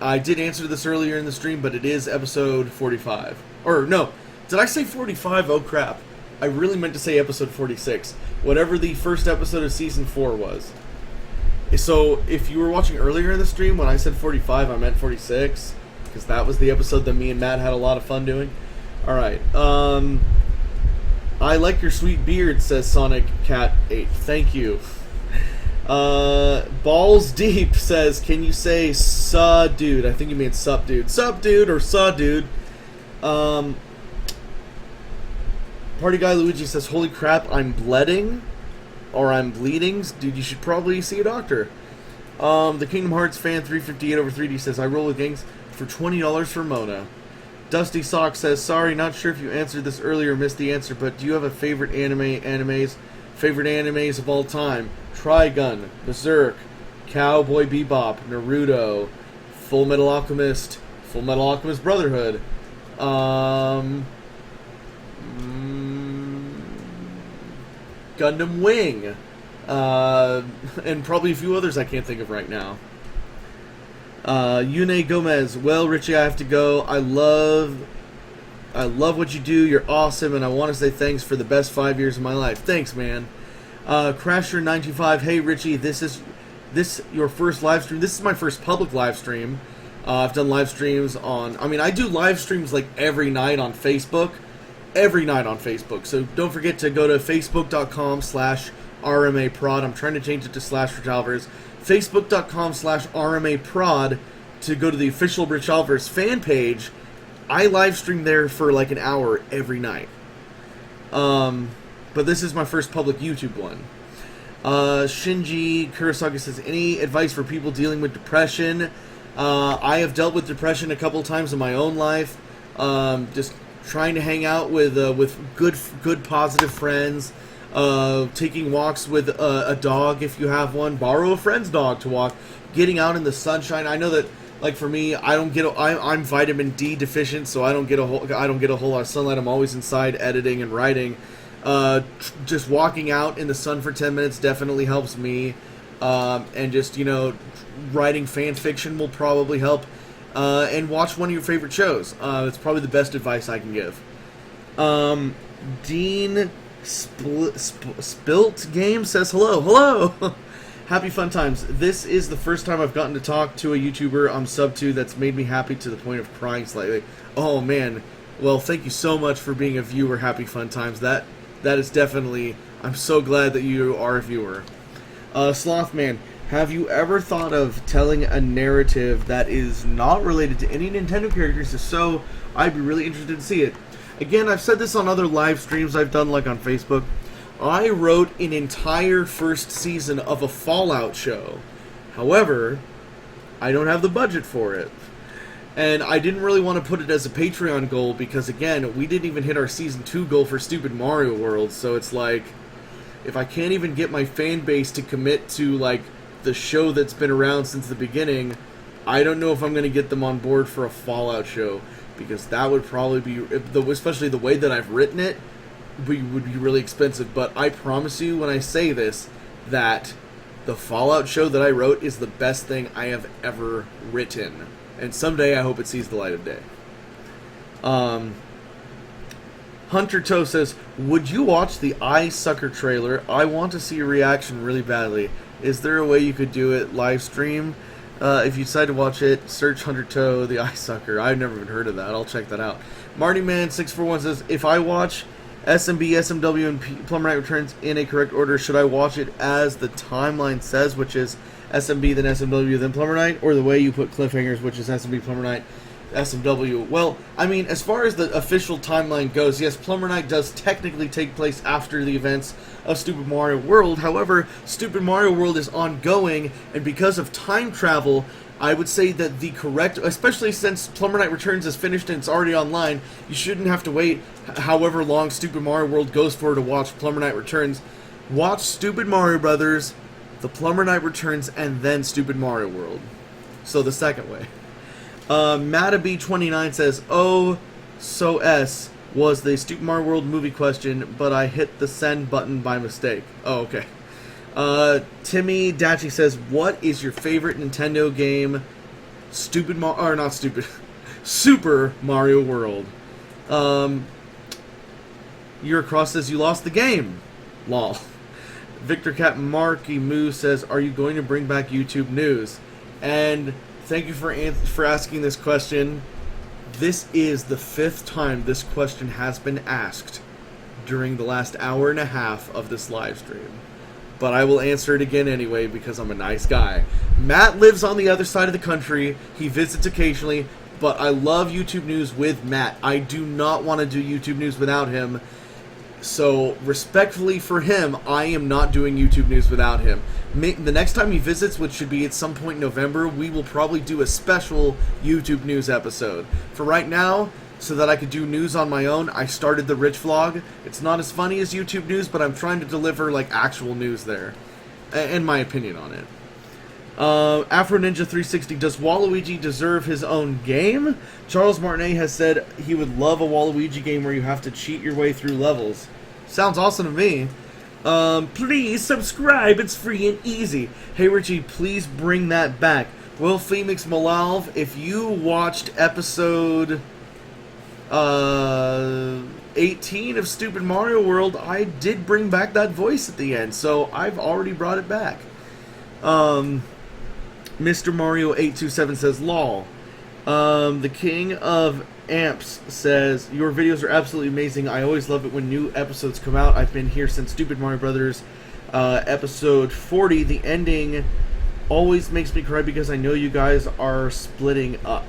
I did answer this earlier in the stream, but it is episode 45. Or, no, did I say 45? Oh, crap. I really meant to say episode 46. Whatever the first episode of Season 4 was. So, if you were watching earlier in the stream, when I said 45, I meant 46. Because that was the episode that me and Matt had a lot of fun doing. Alright, I like your sweet beard, says Sonic Cat 8. Thank you. Balls Deep says, can you say suh dude? I think you mean sup dude. Sup dude or suh dude. Party Guy Luigi says, holy crap, I'm bleeding. Or I'm bleeding. Dude, you should probably see a doctor. The Kingdom Hearts fan 358 over 3D says, I roll with gangs for $20 for Mona. Dusty Sock says, sorry, not sure if you answered this earlier or missed the answer, but do you have a favorite favorite animes of all time? Trigun, Berserk, Cowboy Bebop, Naruto, Full Metal Alchemist, Full Metal Alchemist Brotherhood, Gundam Wing, and probably a few others I can't think of right now. Yune Gomez, well, Richie, I have to go. I love what you do. You're awesome, and I want to say thanks for the best 5 years of my life. Thanks, man. Crasher925, hey, Richie, this your first live stream? This is my first public live stream. I've done live streams I do live streams like every night on Facebook. So don't forget to go to facebook.com/RMAprod. I'm trying to change it to /Richalvarez. Facebook.com/RMAprod to go to the official Richalvarez fan page. I live stream there for like an hour every night. But this is my first public YouTube one. Shinji Kurosaki says, any advice for people dealing with depression? I have dealt with depression a couple times in my own life. Just trying to hang out with good positive friends. Taking walks with a dog if you have one. Borrow a friend's dog to walk. Getting out in the sunshine. I know that, like for me, I'm vitamin D deficient, so I don't get a whole lot of sunlight. I'm always inside editing and writing. Just walking out in the sun for 10 minutes definitely helps me. And just, writing fan fiction will probably help. And watch one of your favorite shows. It's probably the best advice I can give. Dean Spilt Game says hello. Happy fun times. This is the first time I've gotten to talk to a YouTuber I'm sub to that's made me happy to the point of crying slightly. Oh man. Well, thank you so much for being a viewer. Happy fun times. That is definitely. I'm so glad that you are a viewer. Slothman, have you ever thought of telling a narrative that is not related to any Nintendo characters? If so, I'd be really interested to see it. Again, I've said this on other live streams I've done, like on Facebook. I wrote an entire first season of a Fallout show. However, I don't have the budget for it. And I didn't really want to put it as a Patreon goal because, again, we didn't even hit our Season 2 goal for Stupid Mario World. So it's like, if I can't even get my fan base to commit to, like, the show that's been around since the beginning, I don't know if I'm going to get them on board for a Fallout show. Because that would probably be, especially the way that I've written it, would be really expensive. But I promise you when I say this, that the Fallout show that I wrote is the best thing I have ever written. And someday I hope it sees the light of day. Hunter Toe says, would you watch the Eye Sucker trailer? I want to see a reaction really badly. Is there a way you could do it live stream? If you decide to watch it, search Hunter Toe, the Eye Sucker. I've never even heard of that. I'll check that out. MartyMan641 says, if I watch SMB, SMW, and Plumber Knight Returns in a correct order, should I watch it as the timeline says, which is SMB, then SMW, then Plumber Knight, or the way you put cliffhangers, which is SMB, Plumber Knight, SMW? Well, I mean, as far as the official timeline goes, yes, Plumber Knight does technically take place after the events of Stupid Mario World. However, Stupid Mario World is ongoing, and because of time travel, I would say that the correct, especially since Plumber Knight Returns is finished and it's already online, you shouldn't have to wait however long Stupid Mario World goes for to watch Plumber Knight Returns. Watch Stupid Mario Brothers, the Plumber Knight Returns, and then Stupid Mario World. So the second way. Mataby29 says, oh, so S was the Stupid Mario World movie question, but I hit the send button by mistake. Oh, okay. Timmy Dachi says, what is your favorite Nintendo game? Super Mario World. You're across says, you lost the game. Lol. Victor Cat Marky Moo says, are you going to bring back YouTube news? And thank you for asking this question. This is the 5th time this question has been asked during the last hour and a half of this live stream. But I will answer it again anyway because I'm a nice guy. Matt lives on the other side of the country. He visits occasionally, but I love YouTube news with Matt. I do not want to do YouTube news without him. So, respectfully for him, I am not doing YouTube news without him. The next time he visits, which should be at some point in November, we will probably do a special YouTube news episode. For right now, so that I could do news on my own, I started the Rich Vlog. It's not as funny as YouTube news, but I'm trying to deliver, like, actual news there. And my opinion on it. Afro Ninja 360, does Waluigi deserve his own game? Charles Martinet has said he would love a Waluigi game where you have to cheat your way through levels. Sounds awesome to me. Please subscribe, it's free and easy. Hey Richie, please bring that back. Will Phoenix Malalv, if you watched episode 18 of Stupid Mario World, I did bring back that voice at the end, so I've already brought it back. Mr. Mario 827 says, lol. The King of Amps says, your videos are absolutely amazing. I always love it when new episodes come out. I've been here since Stupid Mario Brothers episode 40. The ending always makes me cry because I know you guys are splitting up.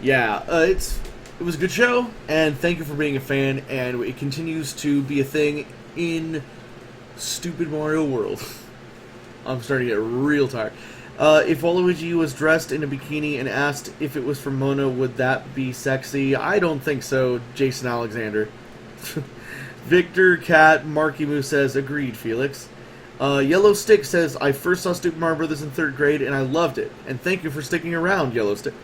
Yeah, it was a good show, and thank you for being a fan, and it continues to be a thing in Stupid Mario World. I'm starting to get real tired. If Waluigi was dressed in a bikini and asked if it was from Mona, would that be sexy? I don't think so, Jason Alexander. Victor Cat Marky Moo says, agreed, Felix. Yellow Stick says, I first saw Stupid Mario Brothers in 3rd grade and I loved it. And thank you for sticking around, Yellow Stick.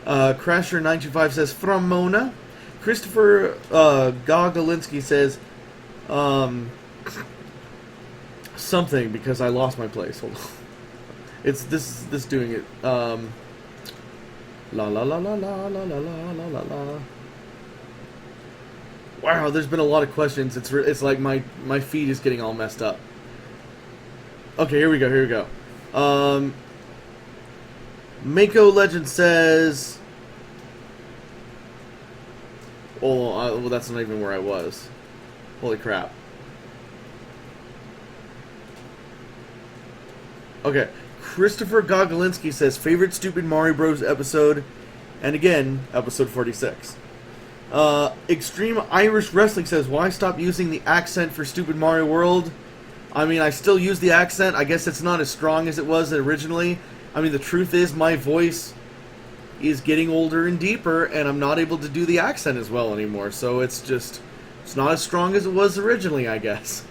Crasher925 says, from Mona. Christopher Gogolinsky says, something because I lost my place. Hold on. It's this doing it. La la la la la la la la la la la. Wow, there's been a lot of questions. It's like my feed is getting all messed up. Okay, here we go. Mako Legend says, oh, well, that's not even where I was. Holy crap. Okay, Christopher Gogolinsky says, favorite Stupid Mario Bros. Episode, and again, episode 46. Extreme Irish Wrestling says, why stop using the accent for Stupid Mario World? I mean, I still use the accent. I guess it's not as strong as it was originally. I mean, the truth is, my voice is getting older and deeper, and I'm not able to do the accent as well anymore, so it's not as strong as it was originally, I guess.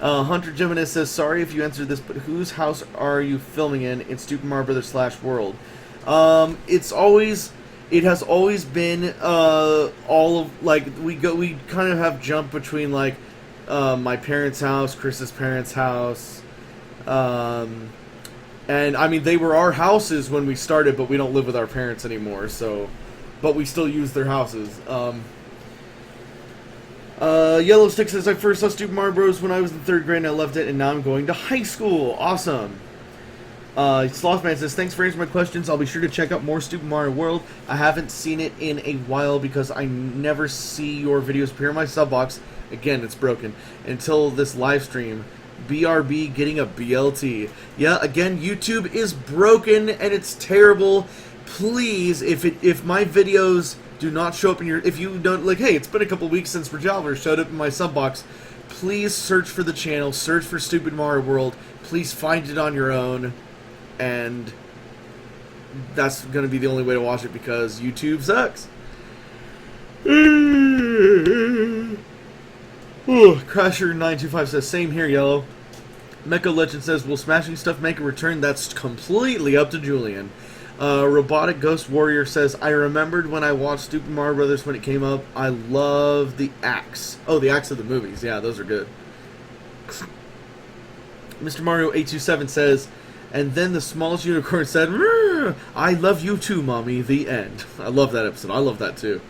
Hunter Gemini says, sorry if you answered this, but whose house are you filming in Stupid Mario Brothers /World? It has always been all of, like, we kind of have jumped between, like, my parents' house, Chris's parents' house, and I mean, they were our houses when we started, but we don't live with our parents anymore, so, but we still use their houses. Yellow Stick says, I first saw Stupid Mario Bros. When I was in 3rd grade and I loved it, and now I'm going to high school. Awesome. Slothman says, thanks for answering my questions. I'll be sure to check out more Stupid Mario World. I haven't seen it in a while because I never see your videos appear in my sub box. Again, it's broken. Until this live stream. BRB getting a BLT. Yeah, again, YouTube is broken and it's terrible. Please, if my videos do not show up in your... If you don't... Like, hey, it's been a couple weeks since Richalvarez showed up in my sub box. Please search for the channel. Search for Stupid Mario World. Please find it on your own. And that's going to be the only way to watch it because YouTube sucks. Crasher925 says, same here, Yellow. Mecha Legend says, will Smashing Stuff make a return? That's completely up to Julian. Robotic Ghost Warrior says, I remembered when I watched Stupid Mario Brothers when it came up. I love the axe. Oh, the axe of the movies. Yeah, those are good. Mr. Mario 827 says, and then the smallest unicorn said, I love you too, Mommy. The end. I love that episode. I love that too.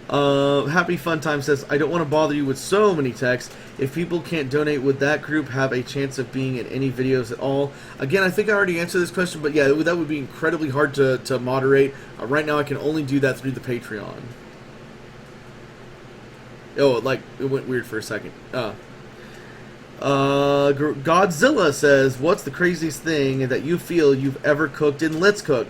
Happy Fun Time says, I don't want to bother you with so many texts. If people can't donate, would that group have a chance of being in any videos at all? Again, I think I already answered this question, but yeah, that would be incredibly hard to moderate. Right now I can only do that through the Patreon. Oh, like, it went weird for a second. Godzilla says, what's the craziest thing that you feel you've ever cooked in Let's Cook?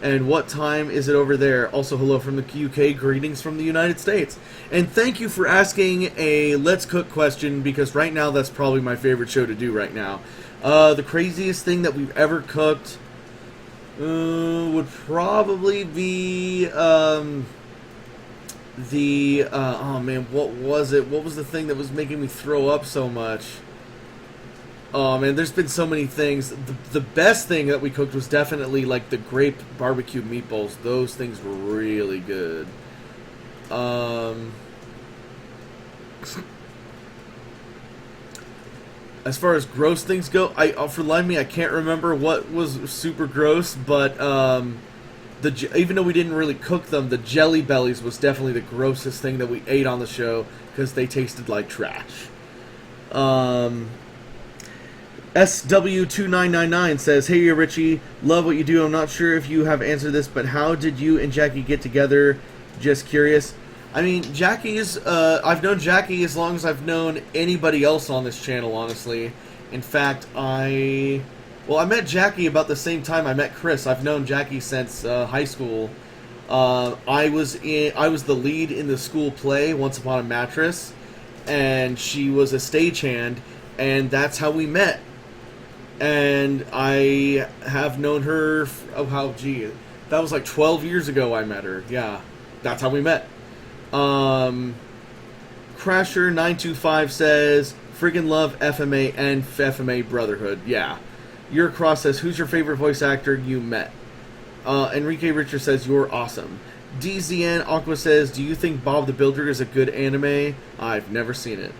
And what time is it over there? Also, hello from the UK, greetings from the United States. And thank you for asking a Let's Cook question, because right now that's probably my favorite show to do right now. The craziest thing that we've ever cooked would probably be oh man, what was it? What was the thing that was making me throw up so much? Oh man, there's been so many things. The best thing that we cooked was definitely like the grape barbecue meatballs. Those things were really good. As far as gross things go, for life of me, I can't remember what was super gross, but even though we didn't really cook them, the jelly bellies was definitely the grossest thing that we ate on the show because they tasted like trash. SW2999 says, "Hey Richie, love what you do. I'm not sure if you have answered this, but how did you and Jackie get together? Just curious." I mean, Jackie is, I've known Jackie as long as I've known anybody else on this channel, honestly. In fact, I met Jackie about the same time I met Chris. I've known Jackie since high school. I was the lead in the school play, Once Upon a Mattress, and she was a stagehand, and that's how we met. And I have known her, that was like 12 years ago I met her. Yeah, that's how we met. Crasher925 says, "Friggin' love FMA and FMA Brotherhood." Yeah. Your Cross says, "Who's your favorite voice actor you met?" Enrique Richard says, "You're awesome." DZN Aqua says, "Do you think Bob the Builder is a good anime?" I've never seen it.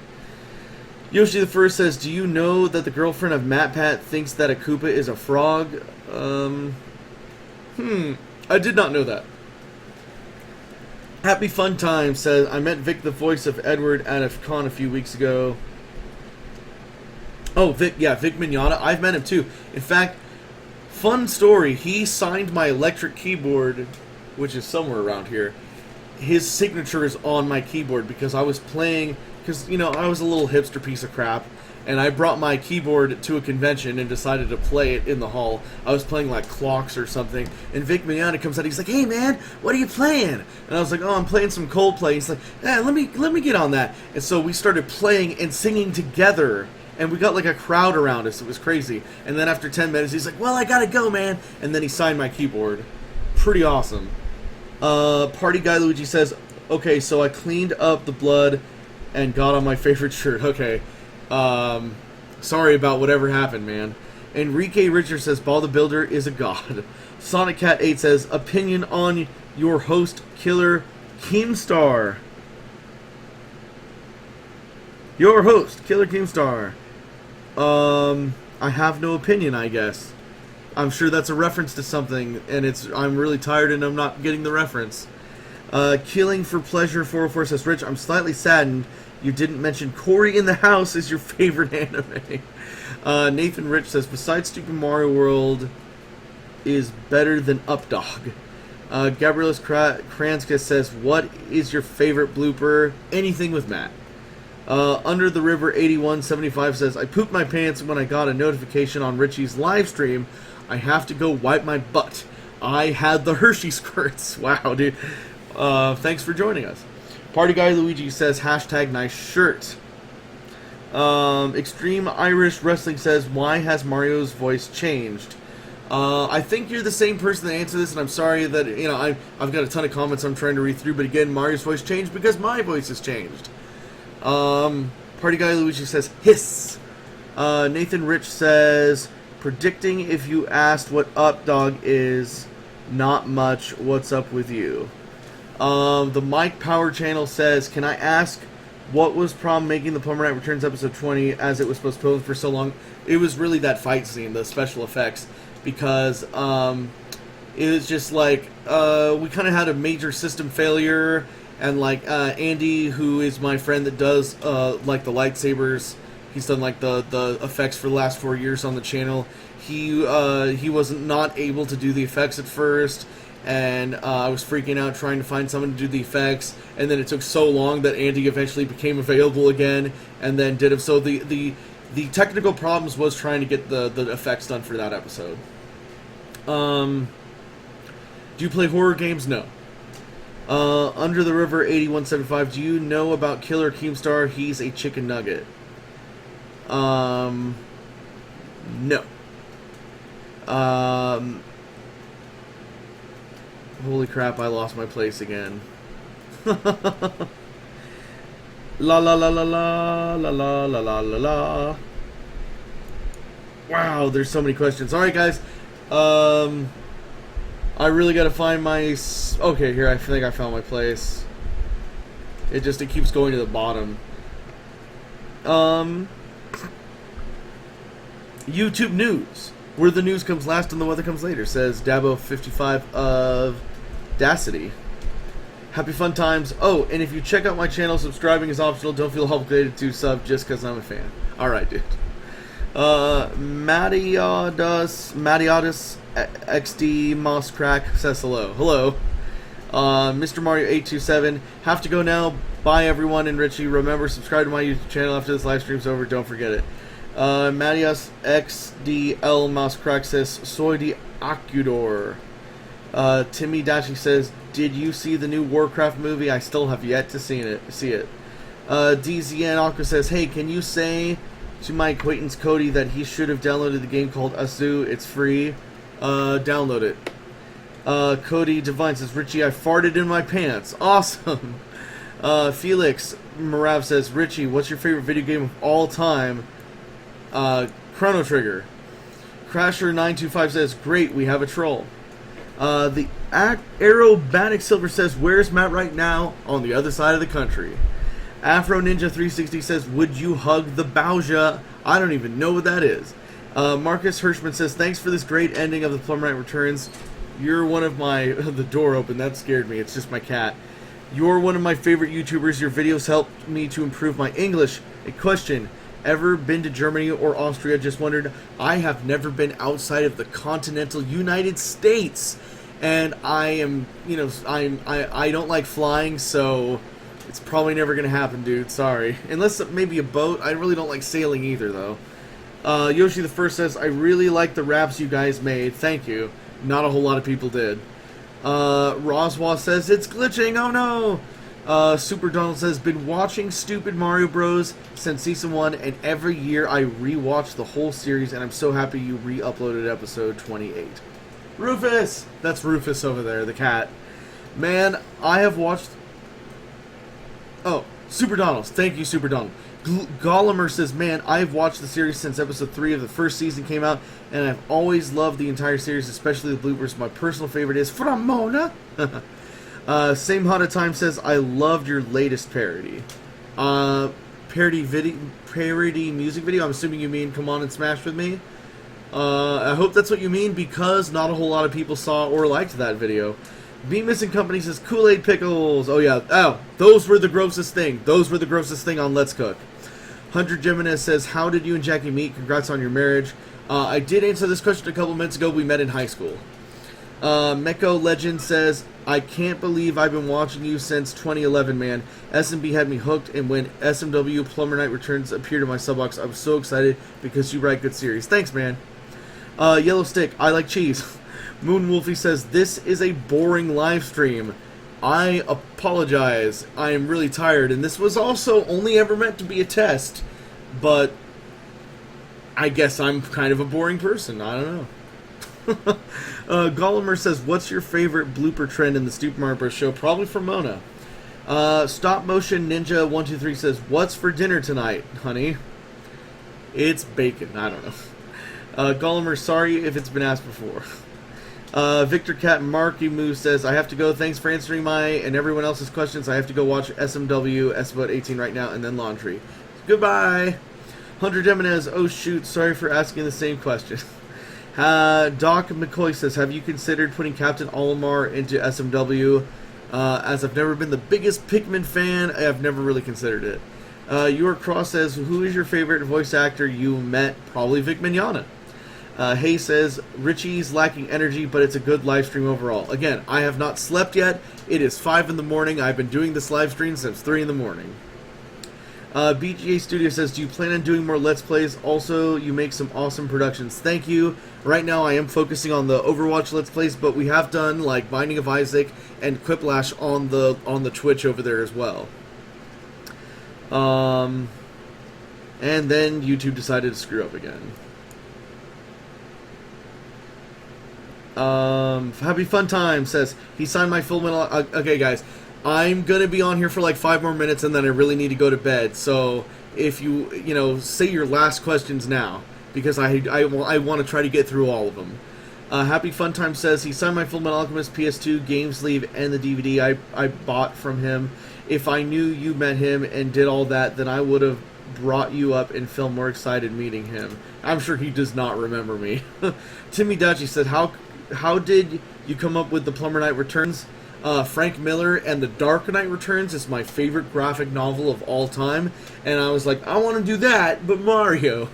Yoshi the First says, "Do you know that the girlfriend of MatPat thinks that a Koopa is a frog?" I did not know that. Happy Fun Time says, "I met Vic, the voice of Edward, at a con a few weeks ago." Oh, Vic Mignogna. I've met him too. In fact, fun story, he signed my electric keyboard, which is somewhere around here. His signature is on my keyboard because I was playing, because, I was a little hipster piece of crap, and I brought my keyboard to a convention and decided to play it in the hall. I was playing like Clocks or something, and Vic Mignogna comes out, he's like, "Hey man, what are you playing?" And I was like, "Oh, I'm playing some Coldplay." He's like, "Yeah, let me get on that." And so we started playing and singing together. And we got like a crowd around us. It was crazy. And then after 10 minutes, he's like, "Well, I gotta go, man." And then he signed my keyboard. Pretty awesome. Party Guy Luigi says, "Okay, so I cleaned up the blood and got on my favorite shirt." Okay. Sorry about whatever happened, man. Enrique Richard says, "Ball the Builder is a god." Sonic Cat 8 says, "Opinion on your host, Killer Keemstar." Your host, Killer Keemstar. I have no opinion, I guess. I'm sure that's a reference to something, and I'm really tired and I'm not getting the reference. Killing for Pleasure 404 says, "Rich, I'm slightly saddened you didn't mention Cory in the House is your favorite anime." Nathan Rich says, "Besides Super Mario World is better than Updog." Gabrielis Kranska says, "What is your favorite blooper?" Anything with Matt. Under the River 8175 says, "I pooped my pants when I got a notification on Richie's live stream. I have to go wipe my butt. I had the Hershey squirts." Wow, dude. Thanks for joining us. Party Guy Luigi says, "#nice shirt." Extreme Irish Wrestling says, "Why has Mario's voice changed?" I think you're the same person that answered this, and I'm sorry that, I've got a ton of comments I'm trying to read through, but again, Mario's voice changed because my voice has changed. Party Guy Luigi says, "Hiss." Nathan Rich says, "Predicting if you asked what Updog is, not much. What's up with you?" The Mike Power Channel says, "Can I ask what was problem making the Plumber Knight Returns episode 20 as it was postponed for so long?" It was really that fight scene, the special effects, because, it was just like, we kind of had a major system failure. And like Andy, who is my friend that does like the lightsabers, he's done like the effects for the last 4 years on the channel. He wasn't not able to do the effects at first, and I was freaking out trying to find someone to do the effects. And then it took so long that Andy eventually became available again, and then did it. So the technical problems was trying to get the effects done for that episode. Do you play horror games? No. Under the River 8175, "Do you know about Killer Keemstar? He's a chicken nugget." No. Holy crap, I lost my place again. La la la la la la la la la la. Wow, there's so many questions. All right, guys. I really got to find my... Okay, here, I think I found my place. It keeps going to the bottom. YouTube news. Where the news comes last and the weather comes later, says Dabo55 of Dacity. Happy fun times. Oh, and if you check out my channel, subscribing is optional. Don't feel obligated to sub just because I'm a fan. Alright, dude. Mattiadus XD Moss Crack says hello. Hello. Mr. Mario 827. Have to go now. Bye, everyone. And Richie, remember, subscribe to my YouTube channel after this live stream's over. Don't forget it. Mattias XDL Mouse Crack says Soy de Acudor. Timmy Dashi says, did you see the new Warcraft movie? I still have yet to see it. DZN Aqua says, hey, can you say to my acquaintance Cody that he should have downloaded the game called Azu? It's free. Download it. Cody Divine says, Richie, I farted in my pants. Awesome. Felix Marav says, Richie, what's your favorite video game of all time? Chrono Trigger. Crasher925 says, great, we have a troll. The Aerobatic Silver says, where's Matt right now? On the other side of the country. Afro Ninja 360 says, would you hug the Bowja? I don't even know what that is. Marcus Hirschman says, thanks for this great ending of the Plum Knight Returns. You're one of my... The door opened, that scared me. It's just my cat. You're one of my favorite YouTubers. Your videos helped me to improve my English. A question. Ever been to Germany or Austria? Just wondered. I have never been outside of the continental United States, and I am, I don't like flying, so it's probably never gonna happen, dude. Sorry. Unless maybe a boat. I really don't like sailing either, though. Yoshi the First says, I really like the raps you guys made. Thank you. Not a whole lot of people did. Roswa says, it's glitching. Oh no. Super Donald says, been watching Stupid Mario Bros. Since Season 1, and every year I rewatch the whole series, and I'm so happy you re-uploaded episode 28. Rufus! That's Rufus over there, the cat. Man, I have watched... Oh, Super Donald. Thank you, Super Donald. Gollimer says, man, I've watched the series since episode 3 of the first season came out, and I've always loved the entire series, especially the bloopers. My personal favorite is From Mona. Same Hot Time says, I loved your latest parody. Parody music video? I'm assuming you mean Come On and Smash With Me? I hope that's what you mean, because not a whole lot of people saw or liked that video. Bemis and Company says, Kool-Aid Pickles. Oh yeah, those were the grossest thing. Those were the grossest thing on Let's Cook. Hunter Jimenez says, how did you and Jackie meet? Congrats on your marriage. I did answer this question a couple minutes ago. We met in high school. Meko Legend says, I can't believe I've been watching you since 2011, man. SMB had me hooked, and when SMW Plumber Night Returns appeared in my subbox, I was so excited because you write good series. Thanks, man. Yellow Stick, I like cheese. Moon Wolfie says, this is a boring live stream. I apologize. I am really tired, and this was also only ever meant to be a test, but I guess I'm kind of a boring person. I don't know. Gollimer says, what's your favorite blooper trend in the Stupid Mario Bros. Show? Probably from Mona. Stop Motion Ninja 123 says, what's for dinner tonight, honey? It's bacon. I don't know. Gollimer, sorry if it's been asked before. Victor Cat Marky Moo says, I have to go. Thanks for answering my and everyone else's questions. I have to go watch SMW S-Boat 18 right now and then laundry. Goodbye. Hunter Jimenez, oh shoot, sorry for asking the same question. Doc McCoy says, have you considered putting Captain Olimar into SMW? As I've never been the biggest Pikmin fan, I have never really considered it. Your Cross says, who is your favorite voice actor you met? Probably Vic Mignogna. Hay says, Richie's lacking energy, but it's a good live stream overall. Again, I have not slept yet. It is 5 in the morning. I've been doing this live stream since 3 in the morning. BGA Studio says, do you plan on doing more Let's Plays? Also, you make some awesome productions. Thank you. Right now, I am focusing on the Overwatch Let's Plays, but we have done, like, Binding of Isaac and Quiplash on the Twitch over there as well. And then YouTube decided to screw up again. Happy Fun Time says, he signed my full metal... Okay, guys. I'm going to be on here for like 5 more minutes and then I really need to go to bed. So if you say your last questions now. because I want to try to get through all of them. Happy Fun Time says he signed my Fullmetal Alchemist PS2 game sleeve and the DVD I bought from him. If I knew you met him and did all that, then I would have brought you up and felt more excited meeting him. I'm sure he does not remember me. Timmy Dutchy said, how did you come up with The Plumber Knight Returns? Frank Miller and The Dark Knight Returns is my favorite graphic novel of all time, and I was like, I want to do that, but Mario.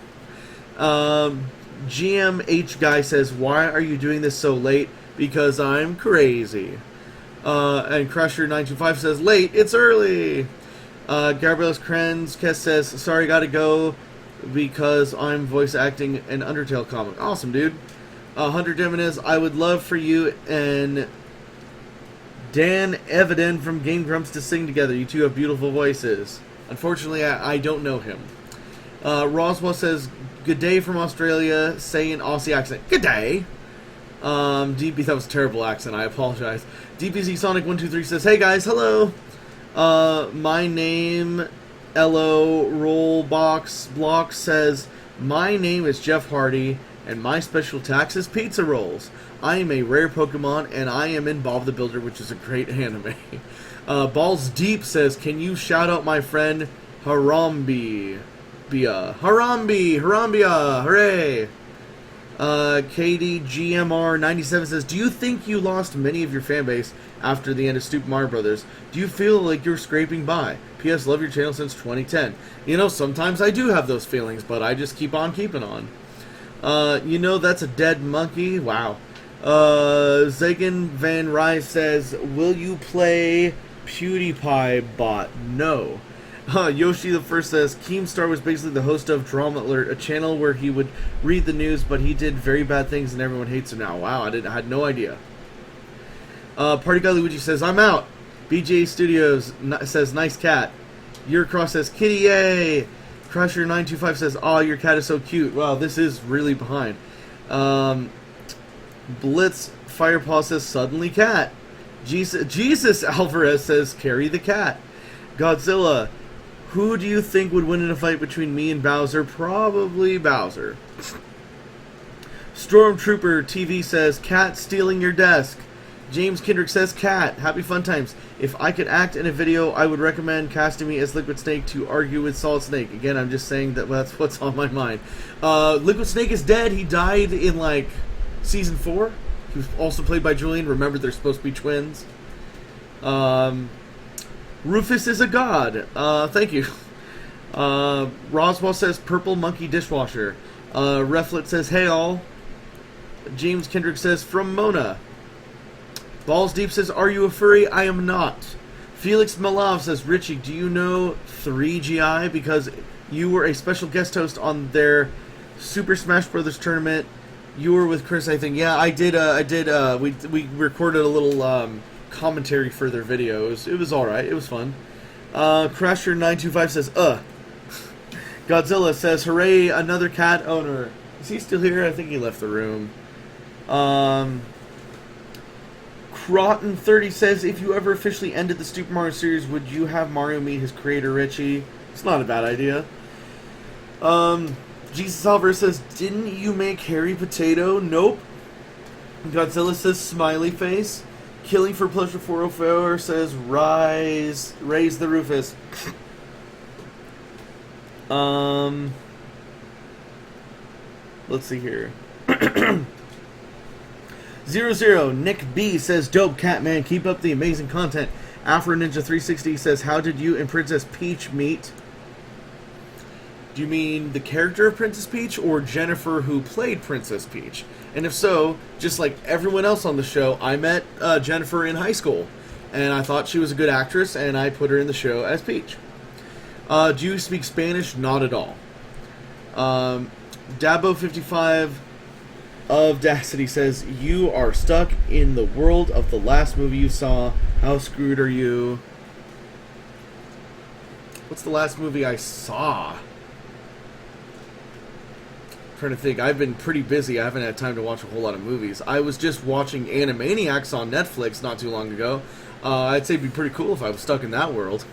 GMH Guy says, why are you doing this so late? Because I'm crazy. And Crusher925 says, late, it's early. Gabriel's Krenskes says, sorry, gotta go because I'm voice acting an Undertale comic. Awesome, dude. Hunter Demonez, I would love for you and Dan Eviden from Game Grumps to sing together. You two have beautiful voices. Unfortunately, I don't know him. Roswell says, good day from Australia, say in Aussie accent. Good day. DP, that was a terrible accent, I apologize. DPZ Sonic 123 says, hey guys, hello. My name, Elo Rollbox Block says, my name is Jeff Hardy, and my special tax is pizza rolls. I am a rare Pokemon, and I am in Bob the Builder, which is a great anime. Balls Deep says, can you shout out my friend Harambe? Harambia, hooray! KDGMR97 says, do you think you lost many of your fan base after the end of Super Mario Brothers? Do you feel like you're scraping by? P.S. Love your channel since 2010. You know, sometimes I do have those feelings, but I just keep on keeping on. You know, that's a dead monkey. Wow. Zagan Van Rye says, will you play PewDiePie bot? No. Yoshi the First says, Keemstar was basically the host of Drama Alert, a channel where he would read the news, but he did very bad things and everyone hates him now. Wow, I had no idea. Party Guy Luigi says, I'm out. BJ Studios says, nice cat. Your Cross says, kitty yay. Crusher925 says, aw, your cat is so cute. Wow, this is really behind. Blitz Firepaw says, suddenly cat. Jesus Alvarez says, carry the cat. Godzilla, who do you think would win in a fight between me and Bowser? Probably Bowser. Stormtrooper TV says, cat stealing your desk. James Kendrick says, cat, happy fun times. If I could act in a video, I would recommend casting me as Liquid Snake to argue with Solid Snake. Again, I'm just saying that that's what's on my mind. Liquid Snake is dead. He died in, like, Season 4. He was also played by Julian. Remember, they're supposed to be twins. Rufus is a god. Thank you. Roswell says, purple monkey dishwasher. Reflet says, hey all. James Kendrick says, from Mona. Balls Deep says, are you a furry? I am not. Felix Malav says, Richie, do you know 3GI? Because you were a special guest host on their Super Smash Brothers tournament. You were with Chris, I think. Yeah, I did. We recorded a little commentary for their videos. It was alright. It was fun. Crasher925 says, Godzilla says, hooray, another cat owner. Is he still here? I think he left the room. Croton30 says, if you ever officially ended the Super Mario series, would you have Mario meet his creator, Richie? It's not a bad idea. Jesus Alvarez says, didn't you make Harry Potato? Nope. Godzilla says, smiley face. Killing for Pleasure 404 says, raise the Rufus. Let's see here. 00 Nick B says, dope Catman, keep up the amazing content. Afro Ninja 360 says, how did you and Princess Peach meet? Do you mean the character of Princess Peach or Jennifer who played Princess Peach? And if so, just like everyone else on the show, I met Jennifer in high school. And I thought she was a good actress, and I put her in the show as Peach. Do you speak Spanish? Not at all. Dabo55 of Dacity says, you are stuck in the world of the last movie you saw. How screwed are you? What's the last movie I saw? I'm trying to think. I've been pretty busy. I haven't had time to watch a whole lot of movies. I was just watching Animaniacs on Netflix not too long ago. I'd say it'd be pretty cool if I was stuck in that world.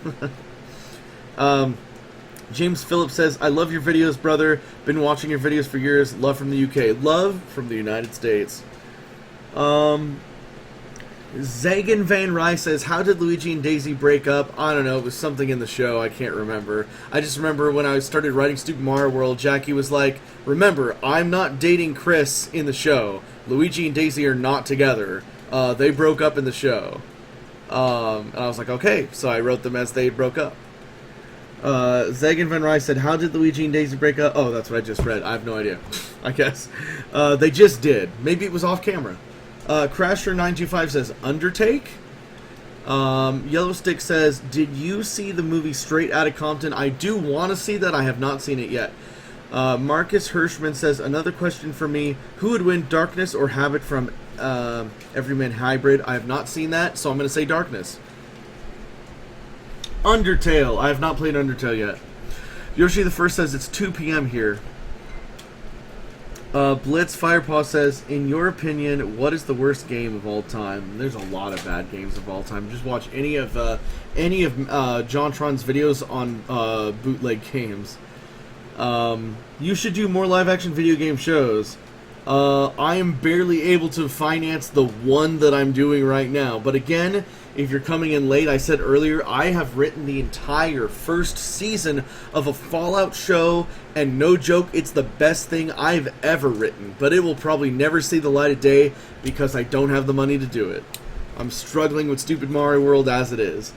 James Phillips says, I love your videos, brother. Been watching your videos for years. Love from the UK. Love from the United States. Zagan Van Rye says, how did Luigi and Daisy break up? I don't know. It was something in the show. I can't remember. I just remember when I started writing Stupid Mario World, Jackie was like, remember, I'm not dating Chris in the show. Luigi and Daisy are not together. They broke up in the show. And I was like, okay. So I wrote them as they broke up. Zagan Van Rye said, how did Luigi and Daisy break up? Oh, that's what I just read. I have no idea. I guess. They just did. Maybe it was off camera. Crasher925 says, Undertake? Yellowstick says, did you see the movie Straight Outta Compton? I do want to see that. I have not seen it yet. Marcus Hirschman says, another question for me. Who would win, Darkness or Habit from Everyman Hybrid? I have not seen that, so I'm going to say Darkness. Undertale. I have not played Undertale yet. Yoshi the First says, it's 2 p.m. here. Blitz Firepaw says, in your opinion, what is the worst game of all time? There's a lot of bad games of all time. Just watch any of JonTron's videos on bootleg games. You should do more live-action video game shows. I am barely able to finance the one that I'm doing right now. But again, if you're coming in late, I said earlier, I have written the entire first season of a Fallout show, and no joke, it's the best thing I've ever written. But it will probably never see the light of day because I don't have the money to do it. I'm struggling with Stupid Mario World as it is.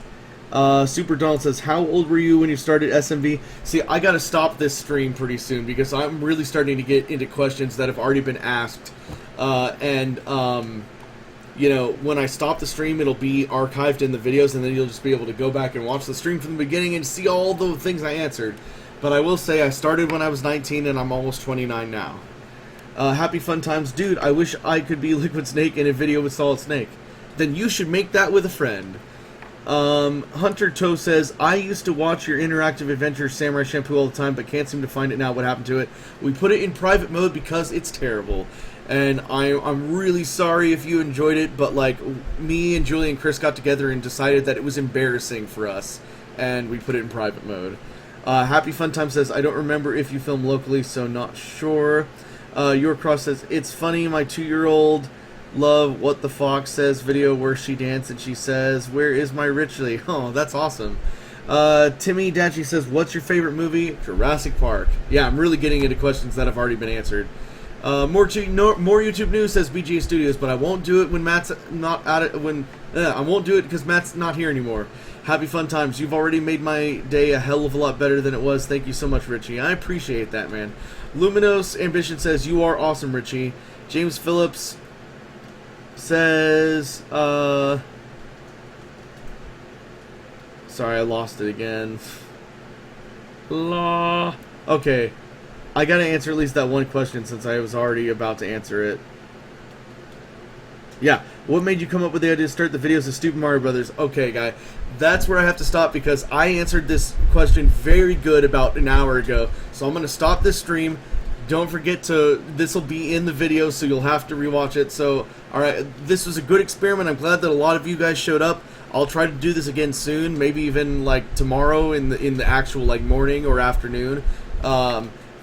Super Donald says, how old were you when you started SMV? See, I gotta stop this stream pretty soon because I'm really starting to get into questions that have already been asked. You know, when I stop the stream, it'll be archived in the videos, and then you'll just be able to go back and watch the stream from the beginning and see all the things I answered. But I will say, I started when I was 19, and I'm almost 29 now. Happy fun times. Dude, I wish I could be Liquid Snake in a video with Solid Snake. Then you should make that with a friend. Hunter Toe says, I used to watch your interactive adventure Samurai Shampoo all the time, but can't seem to find it now. What happened to it? We put it in private mode because it's terrible. And I'm really sorry if you enjoyed it, but like, me and Julie and Chris got together and decided that it was embarrassing for us, and we put it in private mode. Happy Fun Time says, I don't remember if you film locally, so not sure. Your Cross says, it's funny, my 2-year-old love What the Fox Says video where she danced and she says, where is my Richley? Oh, that's awesome. Timmy Dachi says, what's your favorite movie? Jurassic Park. Yeah, I'm really getting into questions that have already been answered. More YouTube news, says BGA Studios, but I won't do it when Matt's not at it. I won't do it because Matt's not here anymore. Happy fun times. You've already made my day a hell of a lot better than it was. Thank you so much, Richie. I appreciate that, man. Luminos Ambition says, you are awesome, Richie. James Phillips says, sorry, I lost it again. Okay. I gotta answer at least that one question since I was already about to answer it. Yeah, what made you come up with the idea to start the videos of Stupid Mario Brothers? Okay, guy, that's where I have to stop because I answered this question very good about an hour ago. So I'm gonna stop this stream. Don't forget to, this will be in the video, so you'll have to rewatch it. So, alright, this was a good experiment. I'm glad that a lot of you guys showed up. I'll try to do this again soon, maybe even like tomorrow in the actual like morning or afternoon.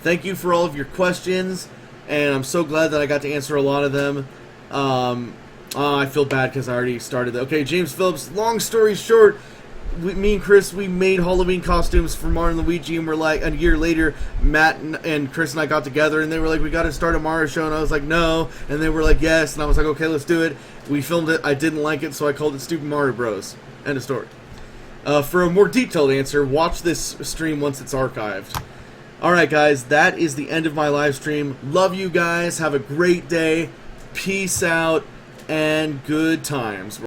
Thank you for all of your questions, and I'm so glad that I got to answer a lot of them. I feel bad because I already started that. Okay, James Phillips, long story short, me and Chris, we made Halloween costumes for Mario and Luigi, and we're like, a year later, Matt and Chris and I got together, and they were like, we got to start a Mario show, and I was like, no, and they were like, yes, and I was like, okay, let's do it. We filmed it, I didn't like it, so I called it Stupid Mario Bros. End of story. For a more detailed answer, watch this stream once it's archived. Alright guys, that is the end of my live stream. Love you guys, have a great day, peace out, and good times.